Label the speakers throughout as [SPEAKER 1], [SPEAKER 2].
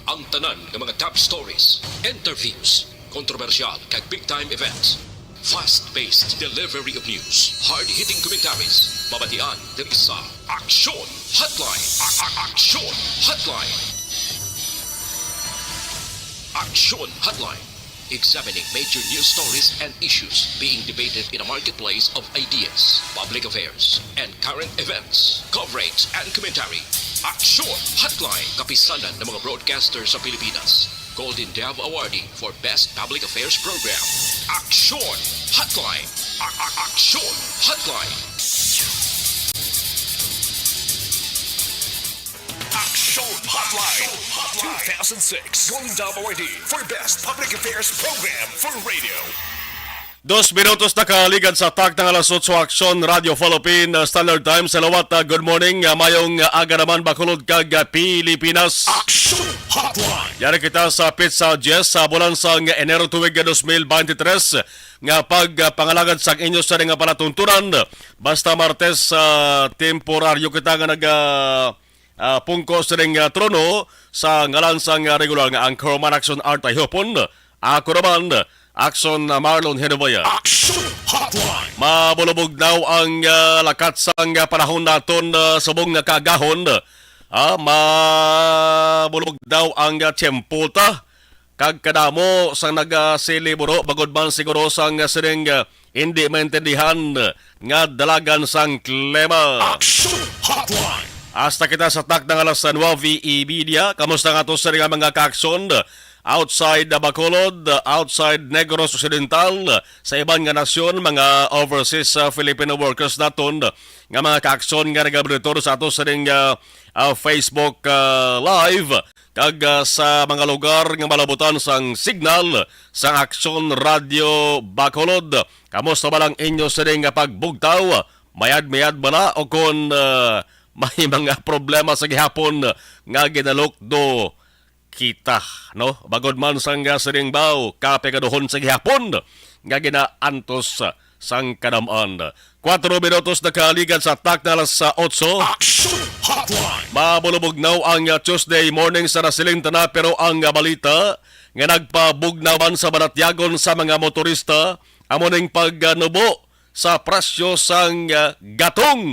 [SPEAKER 1] Ang tanan ng mga top stories, interviews, kontrobersyal kag big-time events. Fast-paced delivery of news, hard-hitting commentaries, babatian diri sa Aksyon Hotline. Aksyon Hotline. Aksyon Hotline. Examining major news stories and issues being debated in a marketplace of ideas, public affairs, and current events. Coverage and commentary. Aksyon Hotline. Kapisanan ng mga broadcaster sa Pilipinas. Golden Dove Awardee for Best Public Affairs Program. Aksyon Hotline. Aksyon Hotline.
[SPEAKER 2] Aksyon Hotline 2006 Golden Dove Awardee for Best Public Affairs Program for Radio.
[SPEAKER 3] 2 minutos na kaligad sa tak ng alas 8 Aksyon Radio Philippine Standard Time. Salawat, good morning. Mayong aga naman bakulod kag Pilipinas.
[SPEAKER 2] Aksyon Hotline.
[SPEAKER 3] Yari kita sa Pizza Jess sa bulan sang Enero tuwig 2023 nga pagpangalagad sa inyo sa nga palatuntunan. Basta Martes temporaryo kita nga pungkos ring trono sa ngalan sang regular nga Anchorman Action Art ay hopon. Ako naman Action Marlon Henobaya.
[SPEAKER 2] Aksyon Hotline.
[SPEAKER 3] Mabulubog daw ang lakat sang panahon naton subong nga kagahon. Mabulubog daw ang tiyempo ta. Kag kadamo sang nagasiliburo bagod man siguro sang sining hindi maintindihan nga dalagan sang klima.
[SPEAKER 2] Aksyon Hotline.
[SPEAKER 3] Hasta kita sa tak ng alas 9 Media. Kamusta nga to sa mga kaakson? Outside Bacolod, outside Negros Occidental, sa ibang nga nasyon, mga overseas Filipino workers naton, nga mga kaakson nga nagabritor sa ato sa ring Facebook Live, kag sa mga lugar nga malabutan sang signal sa Aksyon Radio Bacolod. Kamusta ba lang inyo sa ring pagbugtaw? Mayad-mayad ba na o kung may mga problema sa gihapon nga ginalukdo kita, no? Bagod man sang siring baw, kape kaduhon sa gihapon nga ginaantos sang kadamaan. 4 minutos na kaligad sa tak na alas 8.
[SPEAKER 2] Aksyon Hotline.
[SPEAKER 3] Mabulubugnaw ang Tuesday morning sa nasiling tana, pero ang balita nga nagpabugnawan sa Banatyagon sa mga motorista amo ning pagnubo sa presyo sang gatong.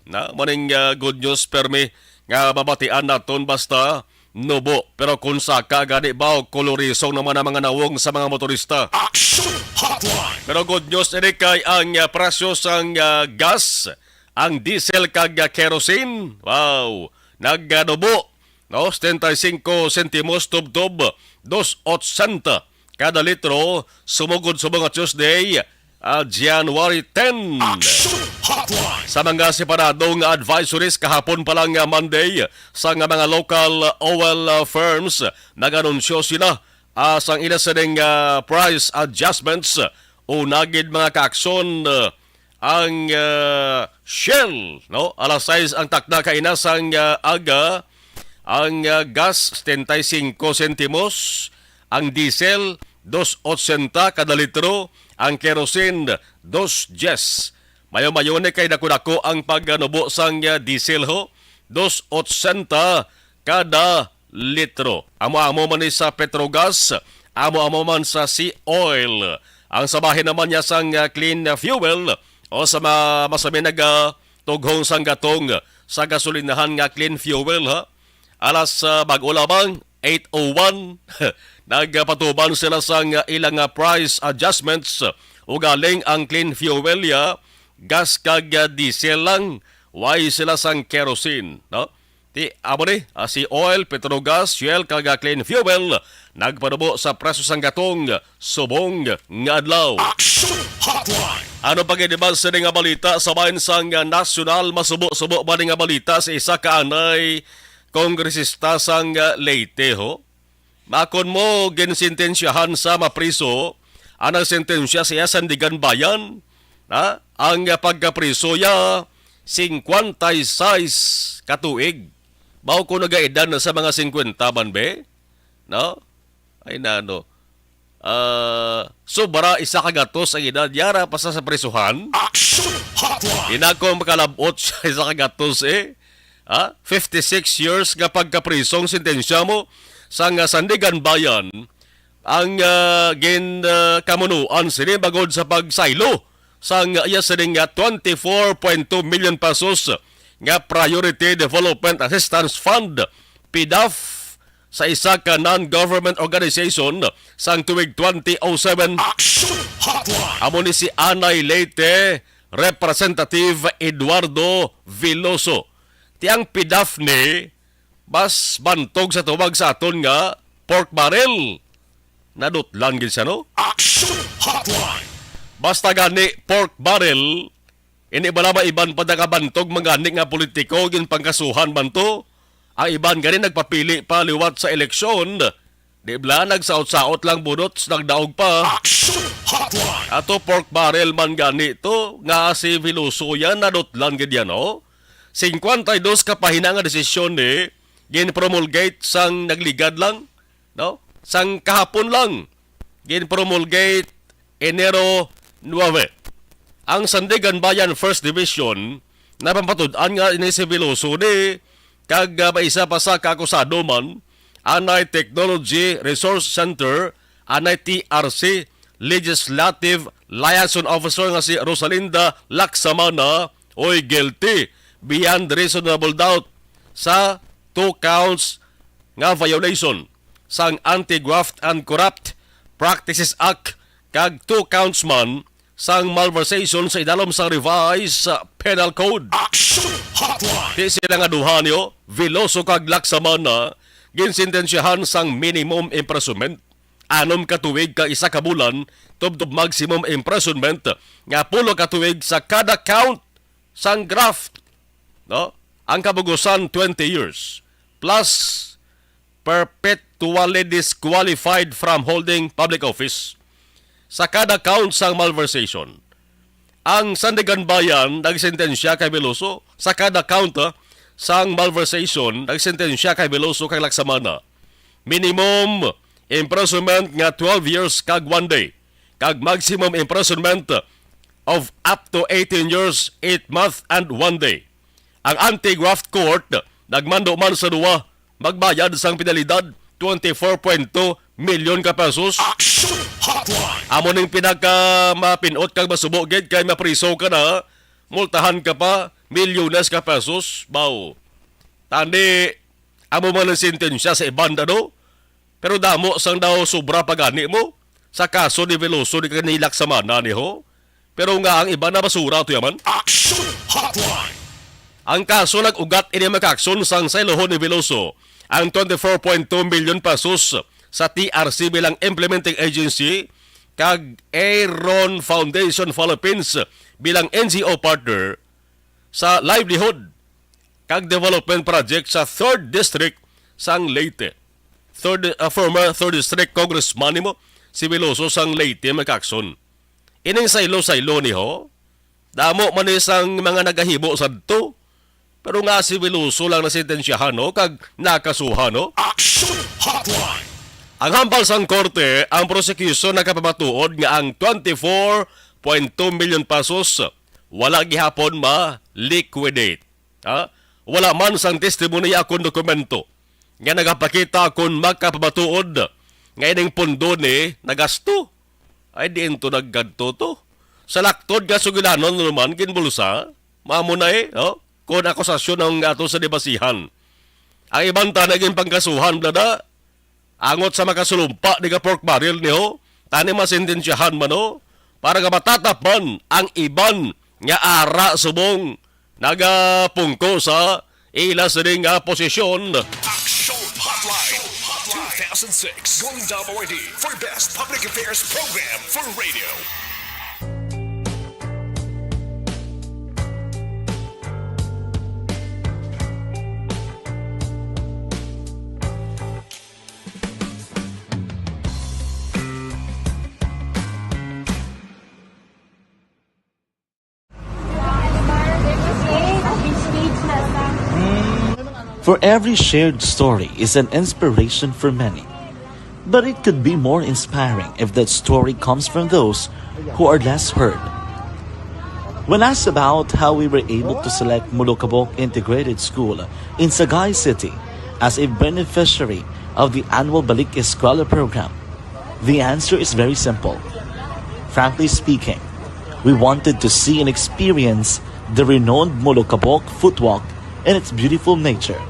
[SPEAKER 3] Na maning good news permi nga babatian naton basta nubo. Pero kung sa kagani ba kolorisong naman ang mga nawong sa mga motorista.
[SPEAKER 2] Aksyon Hotline.
[SPEAKER 3] Pero good news ini kay ang presyo sang gas, ang diesel kag kerosene. Wow, nagnubo. No, 75 sentimos tubtob, 2.80 kada litro sumugod sa mga Tuesday, January 10.
[SPEAKER 2] Aksyon Hotline.
[SPEAKER 3] Sa mga separadong advisories kahapon pa lang Monday sa mga local oil firms, nag-anunsyo sila sang ila sa price adjustments o nagid mga kaakson ang Shell, no? Alas 6 ang takda kainasang aga, ang gas 75 sentimos, ang diesel 2.80 kada litro, ang kerosene 2.10. Mayo-mayone kay dako-dako ang pagnubo sang diesel ho, 2.80 kada litro. Amo-amo man ni sa Petrogas, amo-amo man sa Sea Oil. Ang sabahin naman niya sang clean fuel o sa masabi tughong sang gatong sa gasolinahan nga clean fuel ha. Alas bag-o lamang 8:01 nagpatuban sila sang ilang price adjustments o galing ang clean fuel ya gas kag diesel lang, why sila sang kerosene, no? Ti amo ni si oil, Petrogas, Shell kag clean fuel nagpanubo sa presyo sang gatong subong nga adlaw.
[SPEAKER 2] Aksyon Hotline.
[SPEAKER 3] Ano pa giniban sa nga balita sa bahin sang nasyonal, masubo-subo ba nga balita sa isa ka anay kongresista sang Leyte ho? Makon mo ginsintensyahan sa mapriso, anang sentensya siya sandigan bayan, ha? Ang pagkapriso ya 56 katuig. Bao ko nagaidan na sa mga 50 man be? No? Ay nano. Sobra isa kagatos ang edad yara pa sa prisuhan.
[SPEAKER 2] Aksyon Hotline.
[SPEAKER 3] Inako makalabot siya isa kagatos 56 years nga pagkaprisong sentensya mo sang Sandigan Bayan ang kamunuan sini bagod sa pagsaylo sang iya sining 24.2 million pesos nga Priority Development Assistance Fund PDAF sa isa ka non-government organization sang tuig 2007.
[SPEAKER 2] Action Hotline.
[SPEAKER 3] Amo ni si Anay Leyte, Representative Eduardo Veloso. Tiang PDAF ni bas bantog sa tubag sa aton nga pork barrel. Nadutlan gid siya, no?
[SPEAKER 2] Action Hotline.
[SPEAKER 3] Basta gani pork barrel, ini bala ba iban pa nakabantog magani nga politiko gin pangkasuhan banto? Ang iban gani nagpapili pa liwat sa eleksyon. Di bala nagsaot-saot lang bunot, nagdaog pa.
[SPEAKER 2] Action Hotline.
[SPEAKER 3] Ato pork barrel man gani to, nga si Veloso yan, nadutlan gid yan, no? 52 ka pahina nga desisyon ni, gin-promulgate sang nagligad lang, no? Sang kahapon lang, gin-promulgate Enero 9. Ang Sandigan Bayan First Division, napampatudan nga ini si Veloso ni, kag maisa pa sa kakusado man, Anay Technology Resource Center, Anay TRC, Legislative Liaison Officer nga si Rosalinda Laksamana, oy guilty beyond reasonable doubt sa 2 counts nga violation sang Anti-Graft and Corrupt Practices Act kag 2 counts man sang malversation sa idalom sa revised penal code.
[SPEAKER 2] Action Hotline.
[SPEAKER 3] Di sila nga duha niyo, Veloso kag Laksamana, ginsintensyahan sang minimum imprisonment. 6 ka tuig ka 1 ka bulan, tubtob maximum imprisonment nga 10 ka tuig sa kada count sang graft. No? Ang kabugusan 20 years plus perpetually disqualified from holding public office sa kada count sang malversation. Ang Sandigan Bayan nagsentensya kay Veloso sa kada count sang malversation, nagsentensya kay Veloso kay Laksamana. Minimum imprisonment nga 12 years kag 1 day, kag maximum imprisonment of up to 18 years, 8 months and 1 day. Ang Anti-Graft Court nagmando man sa duwa magbayad sang penalidad 24.2 milyon ka pesos.
[SPEAKER 2] Action Hotline.
[SPEAKER 3] Amo ning pinaka mapinot kag masubogid kay mapriso ka na, multahan ka pa milyones ka pesos. Bao. Tani amo man ang sentensya sa ibanda, no? Pero damo sang daw sobra pagani mo sa kaso ni Veloso ni kanilak sa mana ni ho. Pero nga ang iba na basura to yaman.
[SPEAKER 2] Action Hotline.
[SPEAKER 3] Ang kaso nag-ugat ini makakson sang saylohon ni Veloso ang 24.2 million pesos sa TRC bilang implementing agency kag Aaron Foundation Philippines bilang NGO partner sa livelihood kag development project sa 3rd District sang Leyte. Former 3rd District Congressman mo si Veloso sang Leyte makakson. Ining saylo-saylo ni ho, damo man isang mga nagahibo sa to. Pero nga si Veloso lang nasintensyahan, no? Kag nakasuhan, no?
[SPEAKER 2] Action Hotline.
[SPEAKER 3] Ang hambal sang korte, ang prosecution nakapamatuod nga ang 24.2 million pesos wala gihapon ma-liquidate. Ha? Wala man sang testimonya akong dokumento nga nagapakita kung magkapamatuod nga ining pundo ni nagasto. Ay diin to naggadto to. Sa laktod nga sugilanon naman kinbulsa, mamunay, no? Kung akusasyon ng ato sa debasihan. Ang ibang tanaging pangkasuhan, blada, angot sa makasulumpa ni ka pork barrel niyo, tani masintensyahan man o, para nga matatapman ang iban nga ara subong nagapungko sa ila sa ring posisyon.
[SPEAKER 2] Action Hotline. 2006 Golden Dome Award for Best Public Affairs Program for Radio.
[SPEAKER 4] For every shared story is an inspiration for many. But it could be more inspiring if that story comes from those who are less heard. When asked about how we were able to select Mulukabok Integrated School in Sagay City as a beneficiary of the annual Balik Eskwela program? The answer is very simple. Frankly speaking, we wanted to see and experience the renowned Molokabok footwalk in its beautiful nature.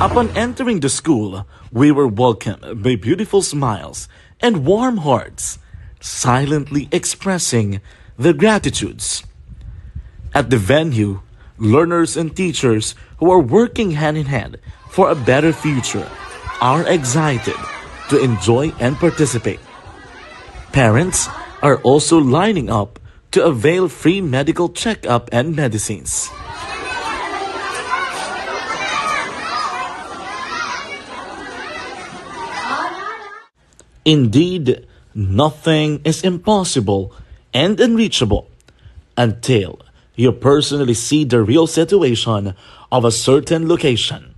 [SPEAKER 4] Upon entering the school, we were welcomed by beautiful smiles and warm hearts, silently expressing their gratitudes. At the venue, learners and teachers who are working hand in hand for a better future are excited to enjoy and participate. Parents are also lining up to avail free medical checkup and medicines. Indeed, nothing is impossible and unreachable until you personally see the real situation of a certain location.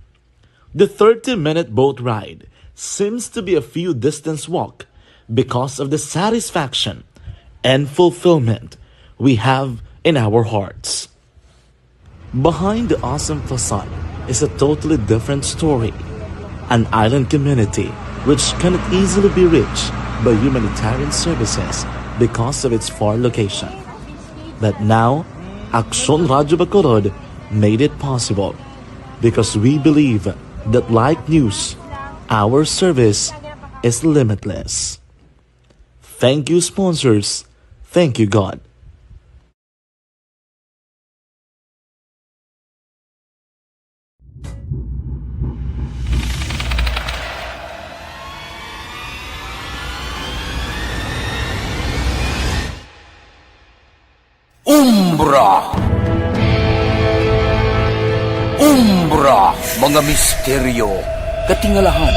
[SPEAKER 4] The 30-minute boat ride seems to be a few distance walk because of the satisfaction and fulfillment we have in our hearts. Behind the awesome facade is a totally different story, an island community which cannot easily be reached by humanitarian services because of its far location. But now, Aksyon Radio Bacolod made it possible because we believe that like news, our service is limitless. Thank you, sponsors. Thank you, God.
[SPEAKER 5] Umbra! Umbra! Mga misteryo, katingalahan,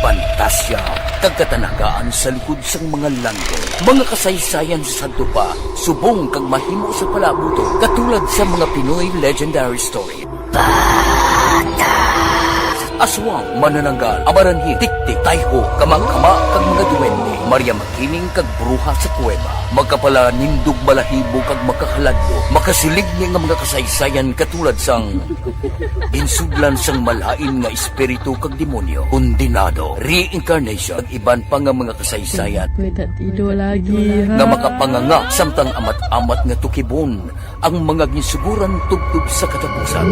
[SPEAKER 5] pantasya, kagkatanagaan sa likod sang mga langgo. Mga kasaysayan sa sadtupa, subong kag mahimo sa palabuto, katulad sa mga Pinoy legendary story. Aswang, manananggal, amaranhi, tiktik, tayho, kamang-kama, kag mga duwende, Maria Makining kag bruha sa kuweba, magkapala nindog balahibo kag makahaladlo, makasilig niya nga mga kasaysayan katulad sang insudlan sang malain nga espiritu kag demonyo, undinado, reincarnation, kag iban pa nga mga kasaysayan
[SPEAKER 6] May tatido lagi, ha?
[SPEAKER 5] nga makapanganga samtang amat-amat nga tukibon ang mga ginsuguran tugtog sa katapusan.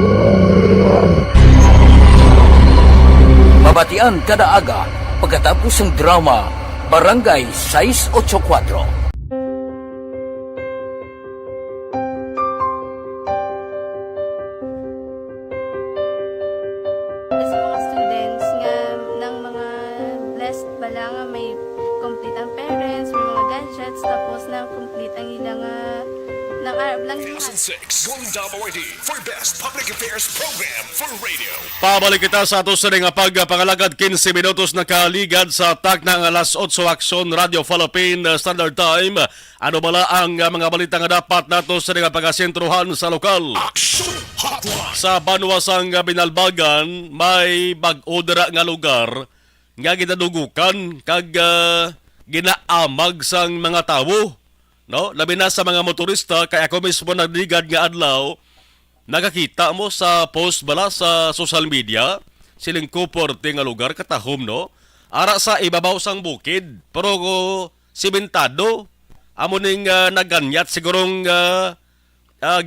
[SPEAKER 5] Mabatian kada aga pagkatapos ng drama Barangay 684.
[SPEAKER 7] Sa mga students nga ng mga blessed bala nga may complete ang parents, may mga gadgets, tapos na complete ang ilang ng Arab lang lahat.
[SPEAKER 2] 2006 Golden WID for Best Public Affairs Program for Radio.
[SPEAKER 3] Pabalik kita sa ato sa nga pagpangalagad 15 minutos na kaligad sa atak ng alas 8 Aksyon Radio Philippine Standard Time. Ano bala ang mga balita nga dapat nato sa nga pagasentruhan sa lokal?
[SPEAKER 2] Action Hotline.
[SPEAKER 3] Sa Banwasang Binalbagan, may bag-o dira nga lugar nga ginadugukan kag ginaamag sang mga tawo. No, labi na sa mga motorista, kaya ako mismo nagligad nga adlaw, nakakita mo sa post bala sa social media, siling kuporte nga lugar katahom, no? Ara sa ibabaw sang bukid, pero simentado, amo ning naganyat sigurong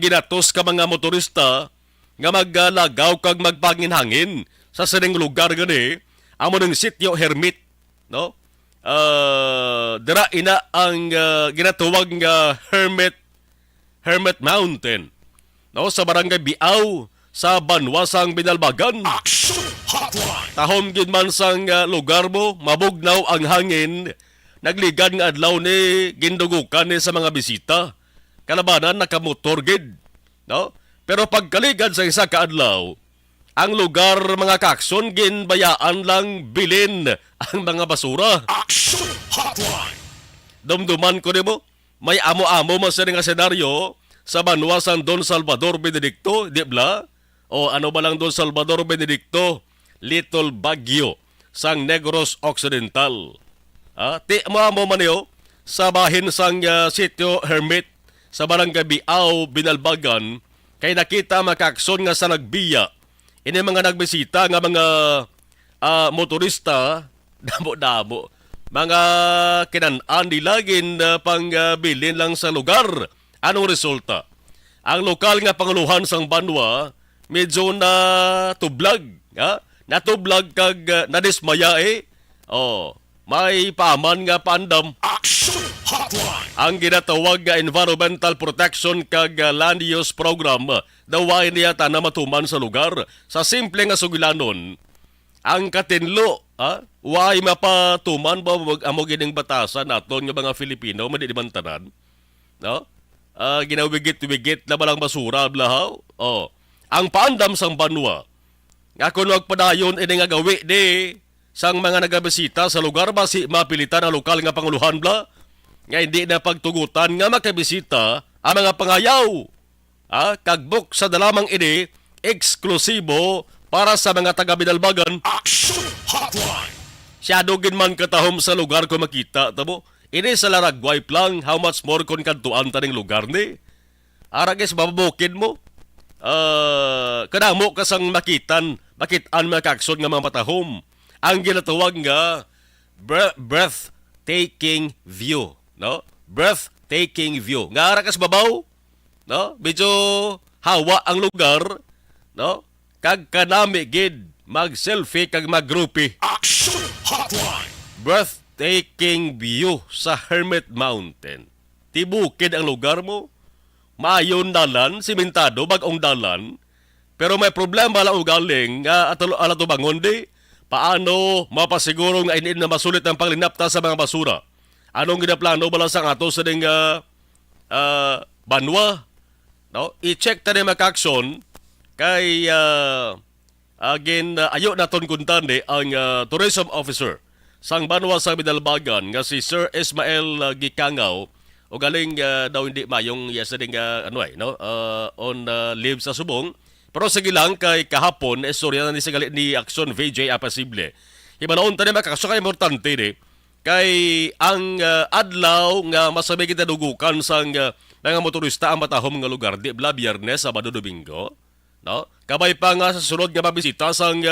[SPEAKER 3] ginatos ka mga motorista nga maglagaw kag magpanginhangin sa sining lugar gani, amo ning sitio Hermit, no? Dira ina ang ginatuwag nga Hermit Mountain, no, sa barangay Biaw sa Banwasang Binalbagan.
[SPEAKER 2] Action Hotline.
[SPEAKER 3] Tahom gid man sang lugar mo, mabugnaw ang hangin, nagligad nga adlaw ni gindugukan ni sa mga bisita. Kalabanan nakamotor gid, no? Pero pagkaligad sa isa ka adlaw, ang lugar mga kakson ginbayaan lang bilin ang mga basura.
[SPEAKER 2] Action Hotline.
[SPEAKER 3] Dumduman ko nimo, may amo-amo man sa nga senaryo sa Banwasang Don Salvador Benedicto, di bla? O ano ba lang Don Salvador Benedicto? Little Baguio sang Negros Occidental. Ti mo man niyo sa bahin sang sitio Hermit sa barangay Biaw, Binalbagan, kay nakita makaakson nga sa nagbiya ini mga nagbisita nga mga motorista damo-damo mga kinan-an nilagin pangbilin lang sa lugar. Anong resulta? Ang lokal nga panguluhan sang Banwa medyo na tublag, natublag kag nadismaya may paman nga pandam.
[SPEAKER 2] Action Hotline.
[SPEAKER 3] Ang ginatawag nga Environmental Protection kag Land Use Program daway niya na matuman sa lugar. Sa simple nga sugilanon, ang katinlo, way mapatuman ba amo gining batasan naton nga mga Filipino madidimantanan, no? Ginawigit-wigit na balang basura blahaw. Ang paandam sang Banwa nga kun magpadayon ini nga gawi di sang mga nagabisita sa lugar basi mapilitan ang lokal nga panguluhan bla nga hindi na pagtugutan nga makabisita ang mga pangayaw. Kagbok sa dalamang ini eksklusibo para sa mga taga-Binalbagan.
[SPEAKER 2] Action Hotline.
[SPEAKER 3] Siyadogin man katahom sa lugar ko makita, tabo. Ini sa laragway lang, how much more kon kantuan taning lugar ni. Aragis, bababukid mo. Kadamo kasang makitan makakson nga mga matahom. Ang ginatawag nga breathtaking view, no? Breathtaking view. Nga arakas babaw, no? Medyo hawa ang lugar, no? Kag kanami gid mag-selfie kag mag-groupie.
[SPEAKER 2] Action Hotline.
[SPEAKER 3] Breathtaking view sa Hermit Mountain. Tibukid ang lugar mo. Maayon dalan, simentado, bagong dalan. Pero may problema lang ugaling nga alato bangon di. Paano mapasiguro nga inin na masulit ang panglinapta sa mga basura? Anong ginaplano bala sa ato sa ding Banwa? No? I-check ta ni makaksyon kay ayo naton kuntande ang tourism officer sang Banwa sa Binalbagan nga si Sir Ismael Gikangaw o galing daw hindi mayong yesterday on leave sa subong. Pero sige lang kay kahapon istorya na ni sagali ni Action VJ Apasible. Himanaon ta ni makakaso kay importante ni kay ang adlaw nga masabi kita dugukan sang mga motorista ang matahom nga lugar di bla Biyernes, Sabado, Domingo. No? Kabay pa nga sa sunod nga mabisita sang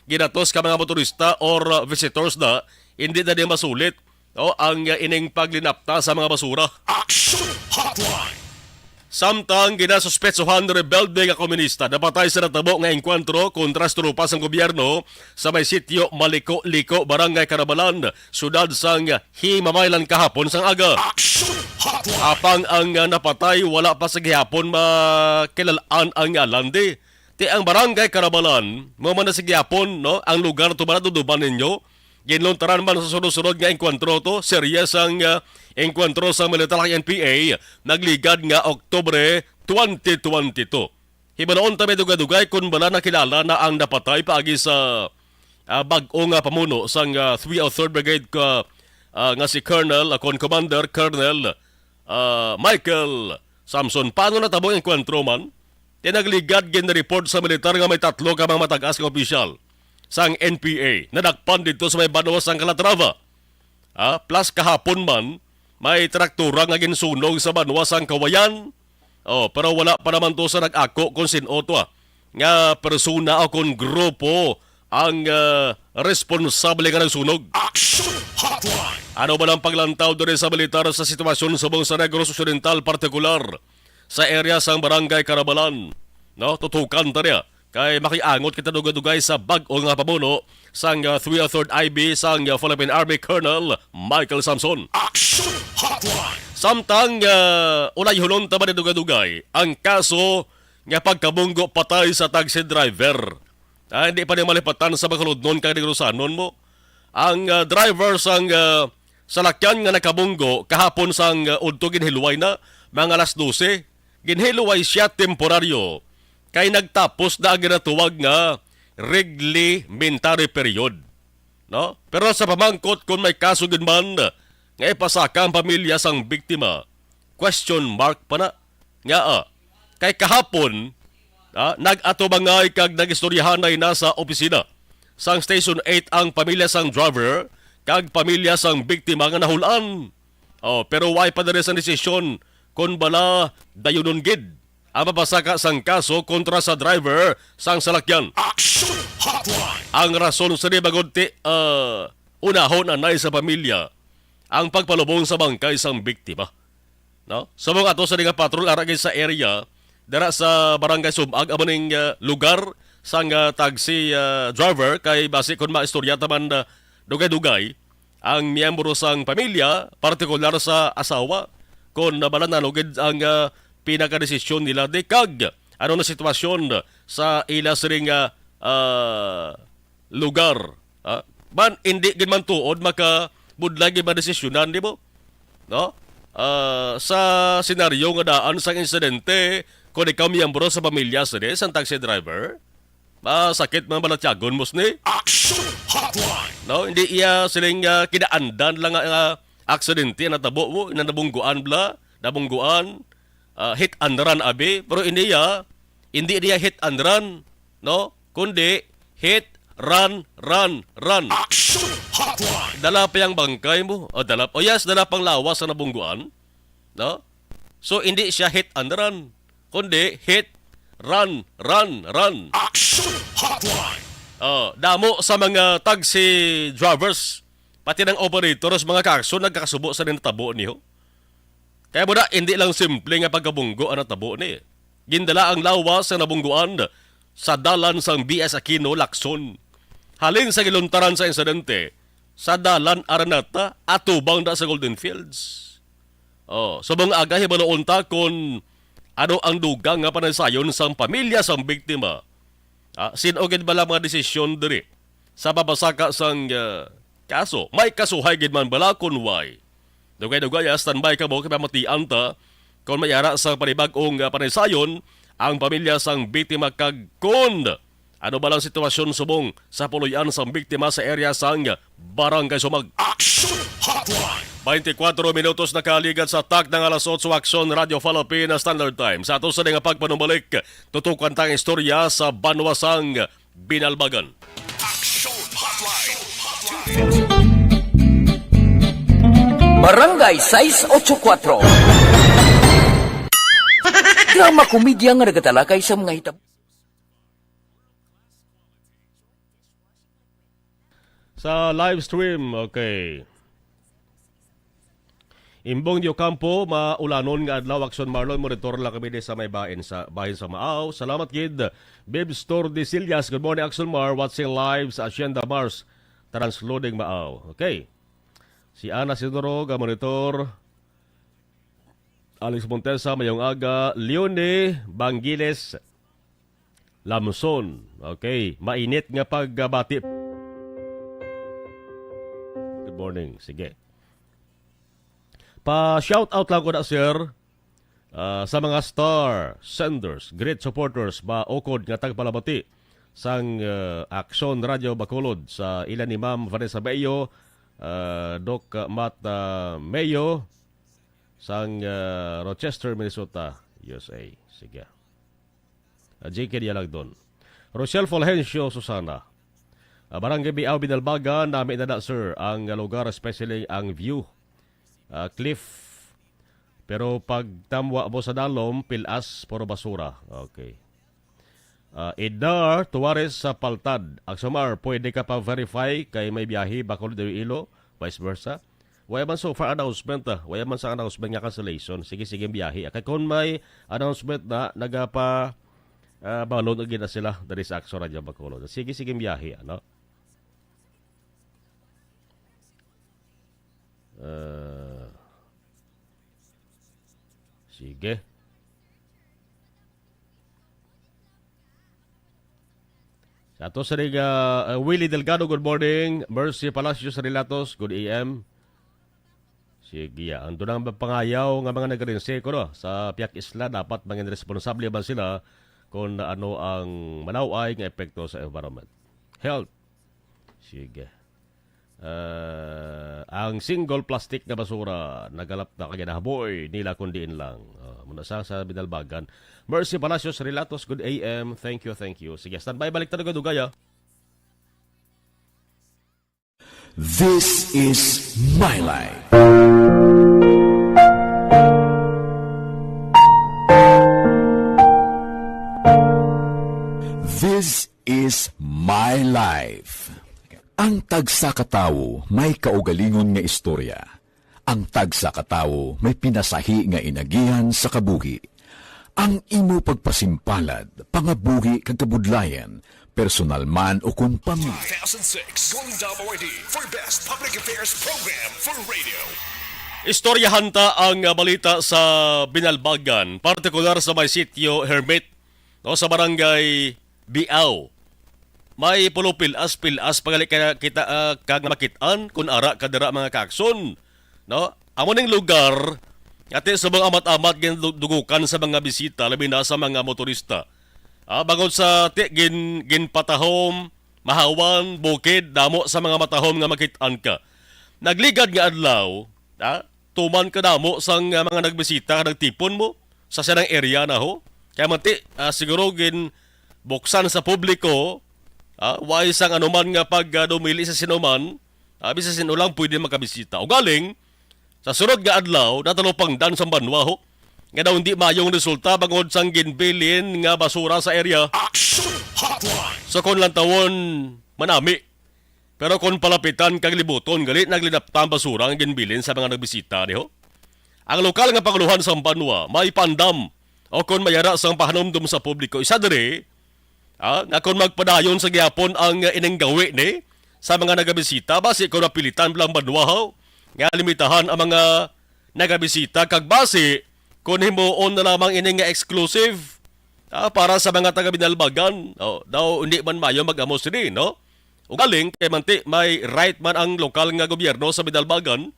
[SPEAKER 3] ginatos ka mga motorista or visitors na hindi na din masulit ang ining paglinapta sa mga basura.
[SPEAKER 2] Action Hotline.
[SPEAKER 3] Samtang ginasuspetsohan rebelde nga komunista napatay sa natabo nga engkwentro kontra sa tropa sang gobyerno sa may sitio Maliko-Liko, Barangay Carabalan, sudad sang Himamaylan kahapon sang aga.
[SPEAKER 2] Action Hotline.
[SPEAKER 3] Apang ang napatay wala pa sa gihapon makilalaan ang alandi. Ti ang Barangay Carabalan, mo man na sa gihapon, no? Ang lugar to ba duduban ninyo? Ginlontaran man sa sunod-sunod nga engkwentro to, seryas ang engkwentro sa militar NPA, nagligad nga Oktubre 2022. Hibanaon tabi dugay-dugay kung bala nakilala na ang napatay paagi sa bag-o nga pamuno sang 303rd Brigade nga si Colonel, Commander Colonel Michael Samson. Paano natabo ang engkwentro man? Tinagligad gin-report sa militar nga may 3 ka mga matagas nga opisyal sang NPA nadakpan dito sa may Banwa sang Calatrava. Plus kahapon man may traktura nga ginsunog sa Banwa sang Kawayan. Pero wala pa naman to sa nag-ako kung sino to nga persona o kung grupo ang responsable nga nagsunog.
[SPEAKER 2] Action Hotline.
[SPEAKER 3] Ano ba ang paglantaw doon sa militar sa sitwasyon sa buong sa Negros Occidental, partikular sa area sang Barangay Carabalan? No, tutukan ta niya. Kay makiangot kita dugay-dugay sa bag-o nga pamuno sang 303rd IB sang Philippine Army Colonel Michael Samson.
[SPEAKER 2] Action Hotline.
[SPEAKER 3] Samtang ulay hulon taba ni dugay-dugay ang kaso nga pagkabunggo patay sa taxi driver. Hindi pa niya malipatan sa bakaludnon kay Negrosanon mo. Ang driver sang salakyan nga nakabunggo kahapon sang udto ginhiluway na mga alas 12. Ginhiluway siya temporaryo kay nagtapos na ang ginatuwag nga reglementary period. No? Pero sa pamangkot kung may kaso man nga ipasaka ang pamilya sang biktima, question mark pa na. Nga kay kahapon, nag-atubangay kag nag-istoryahan na nasa opisina sang Station 8 ang pamilya sang driver kag pamilya sang biktima nga nahulan. Pero why pa na rin sa desisyon kung bala dayunon gid ang mapasaka sang kaso kontra sa driver sang salakyan.
[SPEAKER 2] Action Hotline.
[SPEAKER 3] Ang rason sa di bagunti, unahon anay sa pamilya ang pagpalubong sa bangkay sang biktima. No? Sa mga ato sa nga patrol aragay sa area, dara sa barangay Subag, amaning lugar sang taxi driver, kay base kung maistorya taman dugay-dugay, ang miyembro sang pamilya, partikular sa asawa, kung nabalanalugid ang pinakadesisyon nila de kag ano na sitwasyon sa ila siring lugar. Man, hindi gid man tuod makabudlagi ba desisyonan, di mo? No? Sa senaryo nga daan sa insidente, kung ikaw miyembro sa pamilya sa ang taxi driver, sakit man balatyagon mo ni.
[SPEAKER 2] Action Hotline.
[SPEAKER 3] No, hindi iya siling kidaandan lang aksidente na tabo mo, na nabungguan hit and run abi, pero hindi niya hit and run, no? Kundi hit, run.
[SPEAKER 2] Action Hotline.
[SPEAKER 3] Dala pa yung bangkay mo, dala pang lawas sa nabungguan, no? So hindi siya hit and run, kundi hit, run.
[SPEAKER 2] Action Hotline.
[SPEAKER 3] Damo sa mga taxi drivers, pati ng operators, mga kakso, nagkakasubo sa ninatabo niyo. Kaya muna, hindi lang simple nga pagkabunggo ang natabo ni. Gindala ang lawas sa nabungguan sa dalan sang BS Aquino, Lacson. Halin sa giluntaran sa insidente, sa dalan Aranata, atubang da sa Golden Fields. So mga aga, hibaloon ta kung ano ang dugang nga panaysayon sang pamilya sang biktima. Sinogid ba lang mga desisyon diri sa babasaka sang kaso? May kasuhay gid man bala kun why? Dugay-dugay, standby ka mo kaya matian ta kung mayara sa panibag-ong panaysayon ang pamilya sang biktima kag kun ano ba lang sitwasyon subong sa puluyan sang biktima sa area sang Barangay Sumag.
[SPEAKER 2] Action Hotline.
[SPEAKER 3] 24 minutos na kaligat sa tak ng alas 8 Action Radio Philippines Standard Time. Sa ato sa nga pagpanumbalik, tutukan tang istorya sa Banwasang Binalbagan.
[SPEAKER 2] Action Hotline.
[SPEAKER 5] Barangay 684. Drama komedya nga nagatalakay sa mga hitabo.
[SPEAKER 3] Sa live stream, okay. Imbong Dio Campo, maulanon nga adlaw Action Marlon, monitor lang kami sa may bahin sa Maaw. Salamat kid. Bib Store de Sillas, good morning Action Mar, watching live sa Hacienda Mars, transloading Maaw. Okay. Si Ana Sidoro, monitor. Alex Montesa, mayong aga. Leone Bangiles Lamson. Okay. Mainit nga pagbati. Good morning. Sige. Pa-shout out lang ko na, sir, sa mga star senders, great supporters, maokod nga tagpalabati sang Action Radio Bacolod sa ilan ni Ma'am Vanessa Mayo, Doc Matt Mayo, sang Rochester, Minnesota, USA. Sige. JK Dialag doon. Rochelle Fulgencio, Susana. Barangay Biao, Binalbagan, namin na sir, ang lugar, especially ang view. Cliff. Pero pag tamwa mo sa dalom, pilas, puro basura. Okay. Ednar, Tuwares sa Paltad. Aksomar, pwede ka pa verify kay may biyahe, Bacolod o Ilo, vice versa. Waya man so far announcement, waya man sa announcement nga cancellation. Sige, biyahe. Kaya kung may announcement na, nagapa balon agin na sila dari sa Action Radio Bacolod. Sige, biyahe. Ano? Sige. Sa ato sa Willie Delgado, good morning. Mercy Palacios Relatos, good AM. Sige, ando nang pangayaw nga mga nagrense ko no, sa Piak Isla, dapat maging responsable ba sila kung ano ang malaway nga epekto sa environment. Health. Sige. Ang single plastic na basura nagalap na kaginahaboy nila kundiin lang. Muna sa Binalbagan. Mercy Palacios Relatos, good AM. Thank you. Sige, standby, balik talaga dugaya.
[SPEAKER 2] This is my life.
[SPEAKER 8] is My Life. Ang tagsa katawo may kaugalingon nga istorya. Ang tagsa katawo may pinasahi nga inagihan sa kabuhi. Ang imo pagpasimpalad, pangabuhi kag kabudlayan, personal man o kung pamilya.
[SPEAKER 2] 2006 Golden WID for Best Public Affairs Program for Radio.
[SPEAKER 3] Istoryahan ta ang balita sa Binalbagan, partikular sa may sitio Hermit, no, sa barangay Biao. May pulo-pilas pagali kita kag makitaan kun ara kadira mga kakson, no? Amo ning lugar ate sa mga amat-amat dugukan sa mga bisita labi na sa mga motorista. Bangod sa ginpatahom, mahawan, bukid, damo sa mga matahom nga makitaan ka. Nagligad nga adlaw, tuman ka damo sang mga nagbisita, nagtipon mo sa sanang area na ho. Kaya mati, siguro buksan sa publiko, wais ang anuman nga pag dumili sa sinuman, bisa sinulang pwede makabisita. O galing, sa sunod nga adlaw, natalupang dan sa banwa ho. Nga daw hindi mayong resulta bangod sang ginbilin nga basura sa area.
[SPEAKER 2] Action Hotline.
[SPEAKER 3] So kung lang tawon, manami. Pero kung palapitan kag libuton, galit naglinapta ang basura ang ginbilin sa mga nagbisita niho. Ang lokal nga panguluhan sa banwa, may pandam o kung mayara sang pahanumdum sa publiko. Isa diri, nga kung magpadayon sa gyapon ang ining gawi ni sa mga nagabisita, basi kung napilitan bilang banwa ho, nga limitahan ang mga nagabisita kag basi kung himuon na lamang ining nga exclusive para sa mga taga-Binalbagan, daw hindi man mayo mag-amos rin, no? Ugaling, kay manti, may right man ang lokal nga gobyerno sa Binalbagan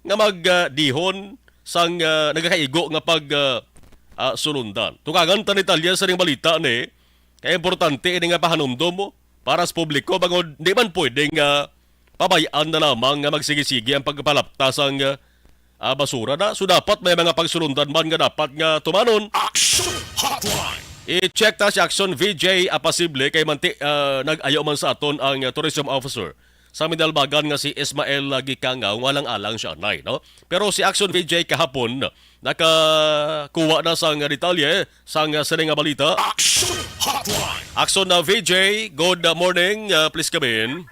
[SPEAKER 3] nga mag-dihon sang nagkakaigo nga pag-sulundan. Tukagan ta ni Talia sa ring balita ni, kaya importante ini nga pahanumdom mo para sa publiko, bangod hindi man pwedeng pabayaan na lamang nga magsigi-sigi ang pagpalaptas ang basura na. So dapat may mga pagsulundan man nga dapat nga tumanon.
[SPEAKER 2] Action Hotline.
[SPEAKER 3] I-check ta si Action VJ Apasible kay manti nag-ayo man sa aton ang tourism officer sa Binalbagan nga si Ismael Gikangaw, walang-alang siya nay, no? Pero si Action VJ kahapon nakakuha na sang detalye sang sining nga balita.
[SPEAKER 2] Action Hotline.
[SPEAKER 3] Action na VJ, good morning, please come in.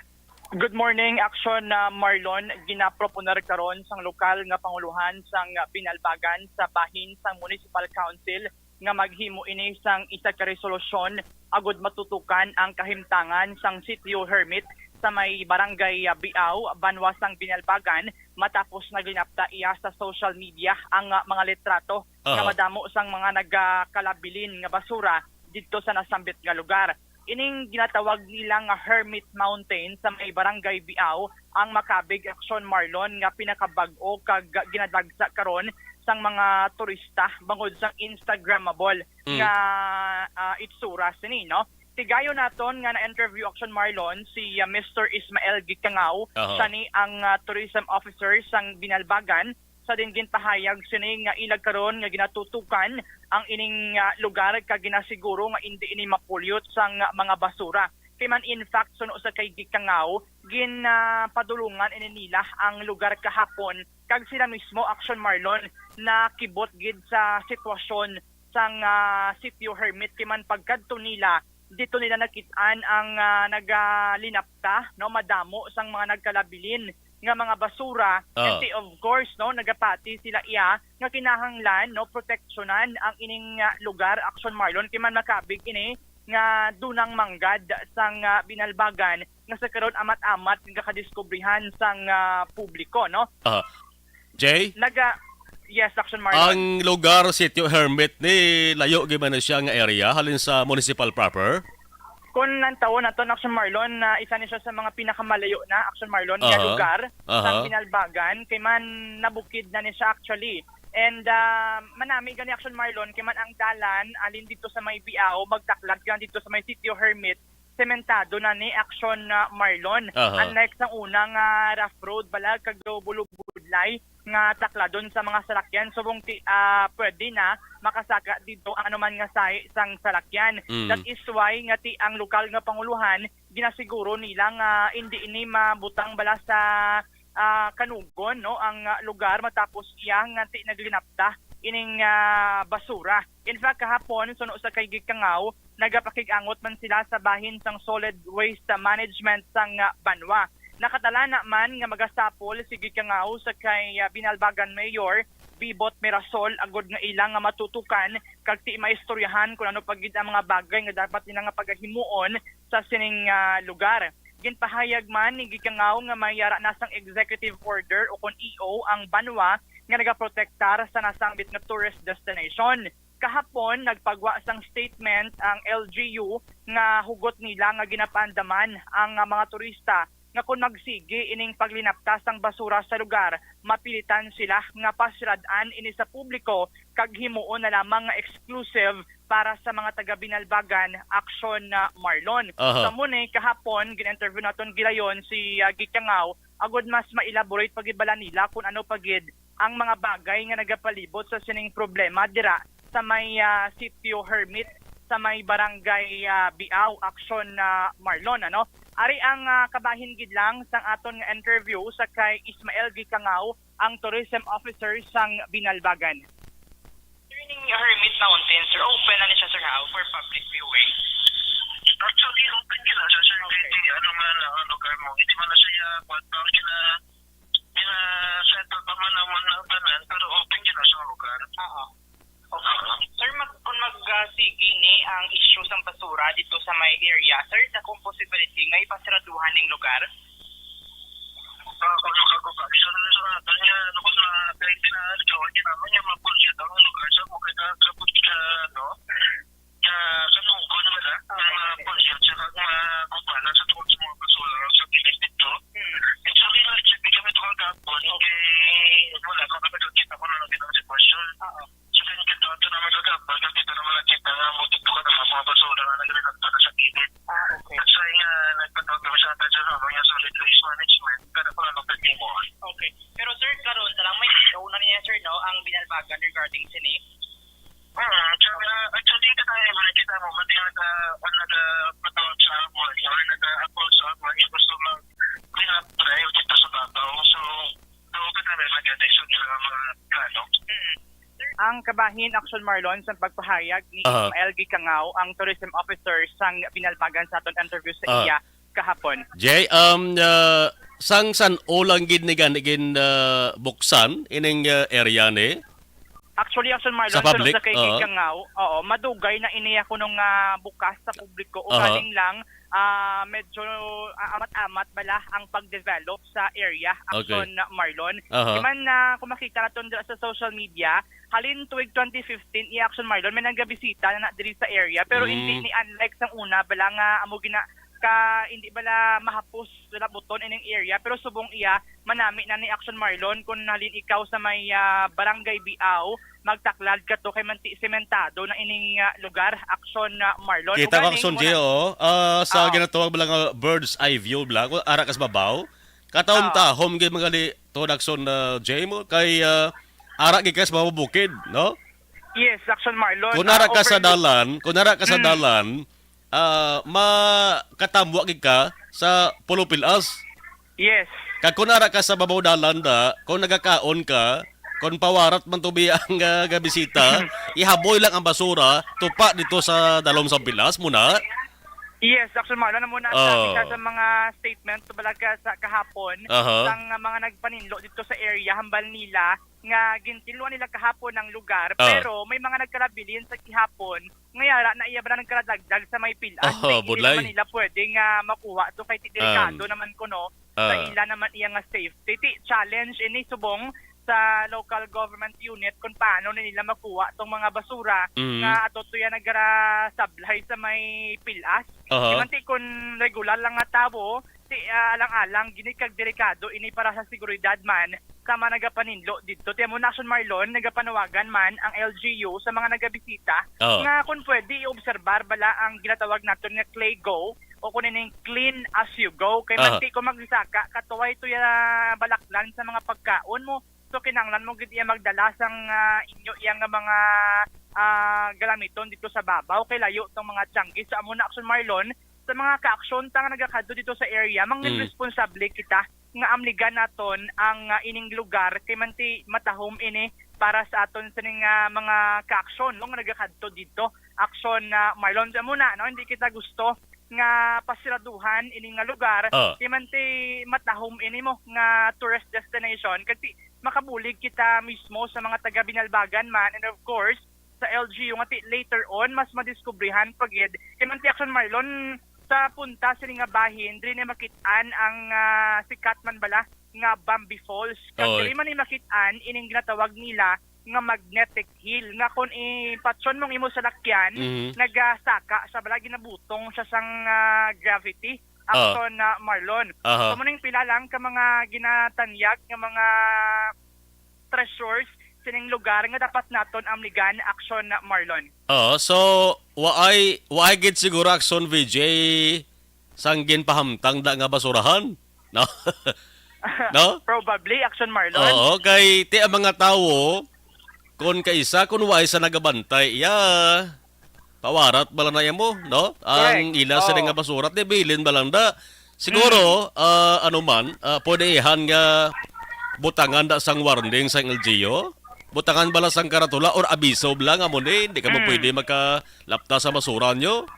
[SPEAKER 9] Good morning, Action Marlon. Ginaproponer karon sang lokal nga panguluhan sang Binalbagan sa bahin sang Municipal Council nga maghimo ini sang isa ka resolusyon agud matutukan ang kahimtangan sang sitio Hermit sa may barangay Biao, Banwa sang Binalbagan matapos naglinapta iya sa social media ang mga litrato nga madamo sang mga nagkalabilin nga basura didto sa nasambit nga lugar. Ining ginatawag nilang Hermit Mountain sa may barangay Biao ang makabig Action Marlon nga pinakabag-o kag ginadagsa karon sang mga turista bangod sang Instagrammable nga itsura sini, no? Tigayo naton nga na-interview Action Marlon si Mr. Ismael Gikangaw, siya ni ang tourism officer sang Binalbagan. Sa din ginpahayag sini nga ilag karon nga ginatutukan ang ining lugar kag ginasiguro nga hindi ini mapulyot sang mga basura. Kay man in fact suno sa kay Gikangaw ginpadulungan ini nila ang lugar kahapon kag sila mismo Action Marlon na kibot gid sa sitwasyon sang sitio Hermit kay man pagkadto nila dito nila nakitaan ang nagalinapta, no, madamo sang mga nagkalabilin nga mga basura. Kasi of course, no, nagapati sila iya nga kinahanglan, no, proteksyonan ang ining lugar Action Marlon kay man makabig ini nga dunang manggad sang Binalbagan nga sa karon amat-amat nga kadiskubrihan sang publiko, no?
[SPEAKER 3] Jay?
[SPEAKER 9] Yes, Action Marlon.
[SPEAKER 3] Ang lugar sitio Hermit ni layo gyud na siya nga area halin sa municipal proper.
[SPEAKER 9] Kung nantaon nato Action Marlon na isa ni siya sa mga pinakamalayo na Action Marlon nga lugar sa Binalbagan kay man nabukid na ni siya actually. And manami gani Action Marlon kay man ang dalan alin dito sa may Biao magtaklag gan dito sa may sitio Hermit sementado na ni Action Marlon. Unlike sa unang rough road balag kag bulubudlay nga takladon sa mga salakyan subong pwede na makasaka dito ang anuman nga sang salakyan. That is why nga ang lokal nga panguluhan ginasiguro nila nga hindi ini mabutang bala sa kanugon, no, ang lugar matapos iya nga naglinapta ining basura. In fact, kahapon, suno sa kay Gikangaw, nagapakig-angot man sila sa bahin sang solid waste management sang Banwa. Nakatala naman nga magasapol si Gikangaw sa kay Binalbagan Mayor Bibot Mirasol agod nga ilang nga matutukan kag ti maistoryahan kung ano pagid ang mga bagay nga dapat nila nga pagahimuon sa sining lugar. Ginpahayag man ni Gikangaw nga may yara nasang executive order o kon EO ang Banwa nga nagaprotektar sa nasangbit nga tourist destination. Kahapon nagpagwa sang statement ang LGU nga hugot nila nga ginapandaman ang mga turista nga kung magsigi ining paglinaptas ng basura sa lugar, mapilitan sila nga pasirad-an ini sa publiko kag himuon na lamang nga exclusive para sa mga taga Binalbagan Action Marlon. Sa muna kahapon gin-interview naton gilayon si Gikangaw agud mas ma-elaborate pagibala nila kung ano pagid ang mga bagay nga nagapalibot sa sining problema dira sa may Sitio Hermit sa may barangay Biao Action Marlon ano. Ari ang kabahin gid lang sang aton nga interview sa kay Ismael Gikangaw, ang tourism officer sang Binalbagan. Turning Hermit Mountain, sir, open na siya sir for public viewing.
[SPEAKER 10] Actually, open gila siya sir. Hindi, ano man ang lugar mo. Hindi man na siya kwartang settle pa man naman ang tanan, pero open gila siya ang lugar.
[SPEAKER 9] Okay. Sir, kung magsigi ni ang issue sang basura dito sa may area, sir, sa kung possibility nga ipasiraduhan ning lugar?
[SPEAKER 10] Kung lugar isa na sa natin niya, ano ko na kahit pinagawa niya naman yung mga bullshit ang lugar sa mga kapag sa nungkon wala, mga bullshit sa mga kumpanan sa tukol sa mga basura sa pilit dito. It's okay na, sabi kami ito kagapon, wala kang kapagkakita ko na naging ang sitwasyon. So, kita ito naman kagapon, dito naman nakita nga mo dito ka naman mga basura na nagrinagto na sa pilit. At sa nga, nagpatawag kami sa atin sa mga solid waste management, pero kung ano pwede mo.
[SPEAKER 9] Okay. Pero sir, karon na lang may una niya sir, no, ang Binalbagan regarding sini.
[SPEAKER 10] Actually, kita mo, mati nagpatawag sa ako, or nag-apply sa ako, yung gusto mag-clean up drive dito sa Babaw. So, doon ka namin mag-edit sa mga plano.
[SPEAKER 9] Ang kabahin Action Marlon sa pagpahayag ni Ismael Gikangaw, ang tourism officer sang Binalbagan sa aton interview sa iya kahapon.
[SPEAKER 3] Jay, sang san ulang gid ni ganigin buksan ining area ni?
[SPEAKER 9] Actually, Action Marlon,
[SPEAKER 3] sa public,
[SPEAKER 9] sa kay Gikangaw, madugay na iniya ko nung bukas sa publiko. O galing lang, medyo amat-amat bala ang pag-develop sa area, Action Marlon. Iman na kung makita natin sa social media, halin tuwig 2015, i-Action Marlon, may nagabisita na diri sa area. Pero hindi ni unlike sang una, bala nga amo hindi bala mahapos na buton ining area, pero subong iya manami na ni Action Marlon kung halin ikaw sa may barangay Biao magtaklad ka to kay manti sementado na ining lugar Action Marlon.
[SPEAKER 3] Kita ko Action Geo sa ginatawag bala bird's eye view bala kung ara kas babaw kataon ta home gid magali to Action Jemo kay ara gid kas mabukid no.
[SPEAKER 9] Yes, Action Marlon.
[SPEAKER 3] Kung ara ka sa dalan makatamwa gid ka sa Pulo Pilas.
[SPEAKER 9] Yes.
[SPEAKER 3] Kag kung nara ka sa babaw dalan da, kung nagakaon ka, kung pawarat man tubi ang gabisita, ihaboy lang ang basura tupa dito sa dalom sa Pilas muna.
[SPEAKER 9] Yes, Action Marlon na muna sa mga statement balaga sa kahapon sang mga nagpaninlo dito sa area hambal nila nga gintiluan nila kahapon ng lugar pero may mga nagkalabilin sa kihapon ngayara na iya ba nagkaladagdag sa may pilas hindi naman nila pwede nga makuha to kay delikado naman kuno sa ila naman iya nga safety challenge ini subong sa local government unit kung paano nila makuha tong mga basura nga ato tuya nagara sablay sa may pilas. Imanti kung regular lang nga tabo, alang-alang gini kag delikado ini para sa seguridad man sama nagapaninlo dito. Tiyan mo na Action Marlon, nagapanawagan man ang LGU sa mga nagabisita nga kung pwede i-obserbar bala ang ginatawag natin nga Clay Go o kunin clean as you go. Kay manti kung magsaka, katuway tuya balaklan sa mga pagkaon mo. So kinanglan mo gid iya magdala sang inyo iyang mga galamiton dito sa babaw kay layo tong mga tiyanggi sa amo na Action Marlon sa mga ka-aksyon tang nagakadto dito sa area mangin responsable kita nga amligan naton ang ining lugar kay manti matahom ini para sa aton sining mga ka-aksyon nga nagakadto dito. Aksyon na Marlon sa muna, no? Hindi kita gusto nga pasiraduhan ini nga lugar di man ti matahom ini mo nga tourist destination kasi makabulig kita mismo sa mga taga Binalbagan man, and of course sa LGU nga ti later on mas madiskubrihan pagid di man ti Aksyon Marlon sa punta sa nga bahin diri na makitaan ang sikat man bala nga Bambi Falls. Kasi man ni makitaan ining ginatawag nila nga magnetic hill nga kung ipatson mong imo sa lakyan nagasaka sa bala ginabutong siya sang gravity Aksyon na Marlon. So muning pila lang ka mga ginatanyag nga mga treasures sining lugar nga dapat naton amligan Aksyon na Marlon.
[SPEAKER 3] So waay gid siguro Aksyon VJ sang ginpahamtang da nga basurahan, no? No?
[SPEAKER 9] Probably Aksyon Marlon.
[SPEAKER 3] Oo, kay ti ang mga tawo kun kaisa kun waay sa nagabantay pawarat bala na mo, no? Ang ila sa nga basurat di bilin balang da. Siguro ano man pwede ihan nga butangan da sang warning sang LGU. Butangan bala sang karatula or abiso lang amo ni hindi ka mo pwede makalapta sa basura nyo.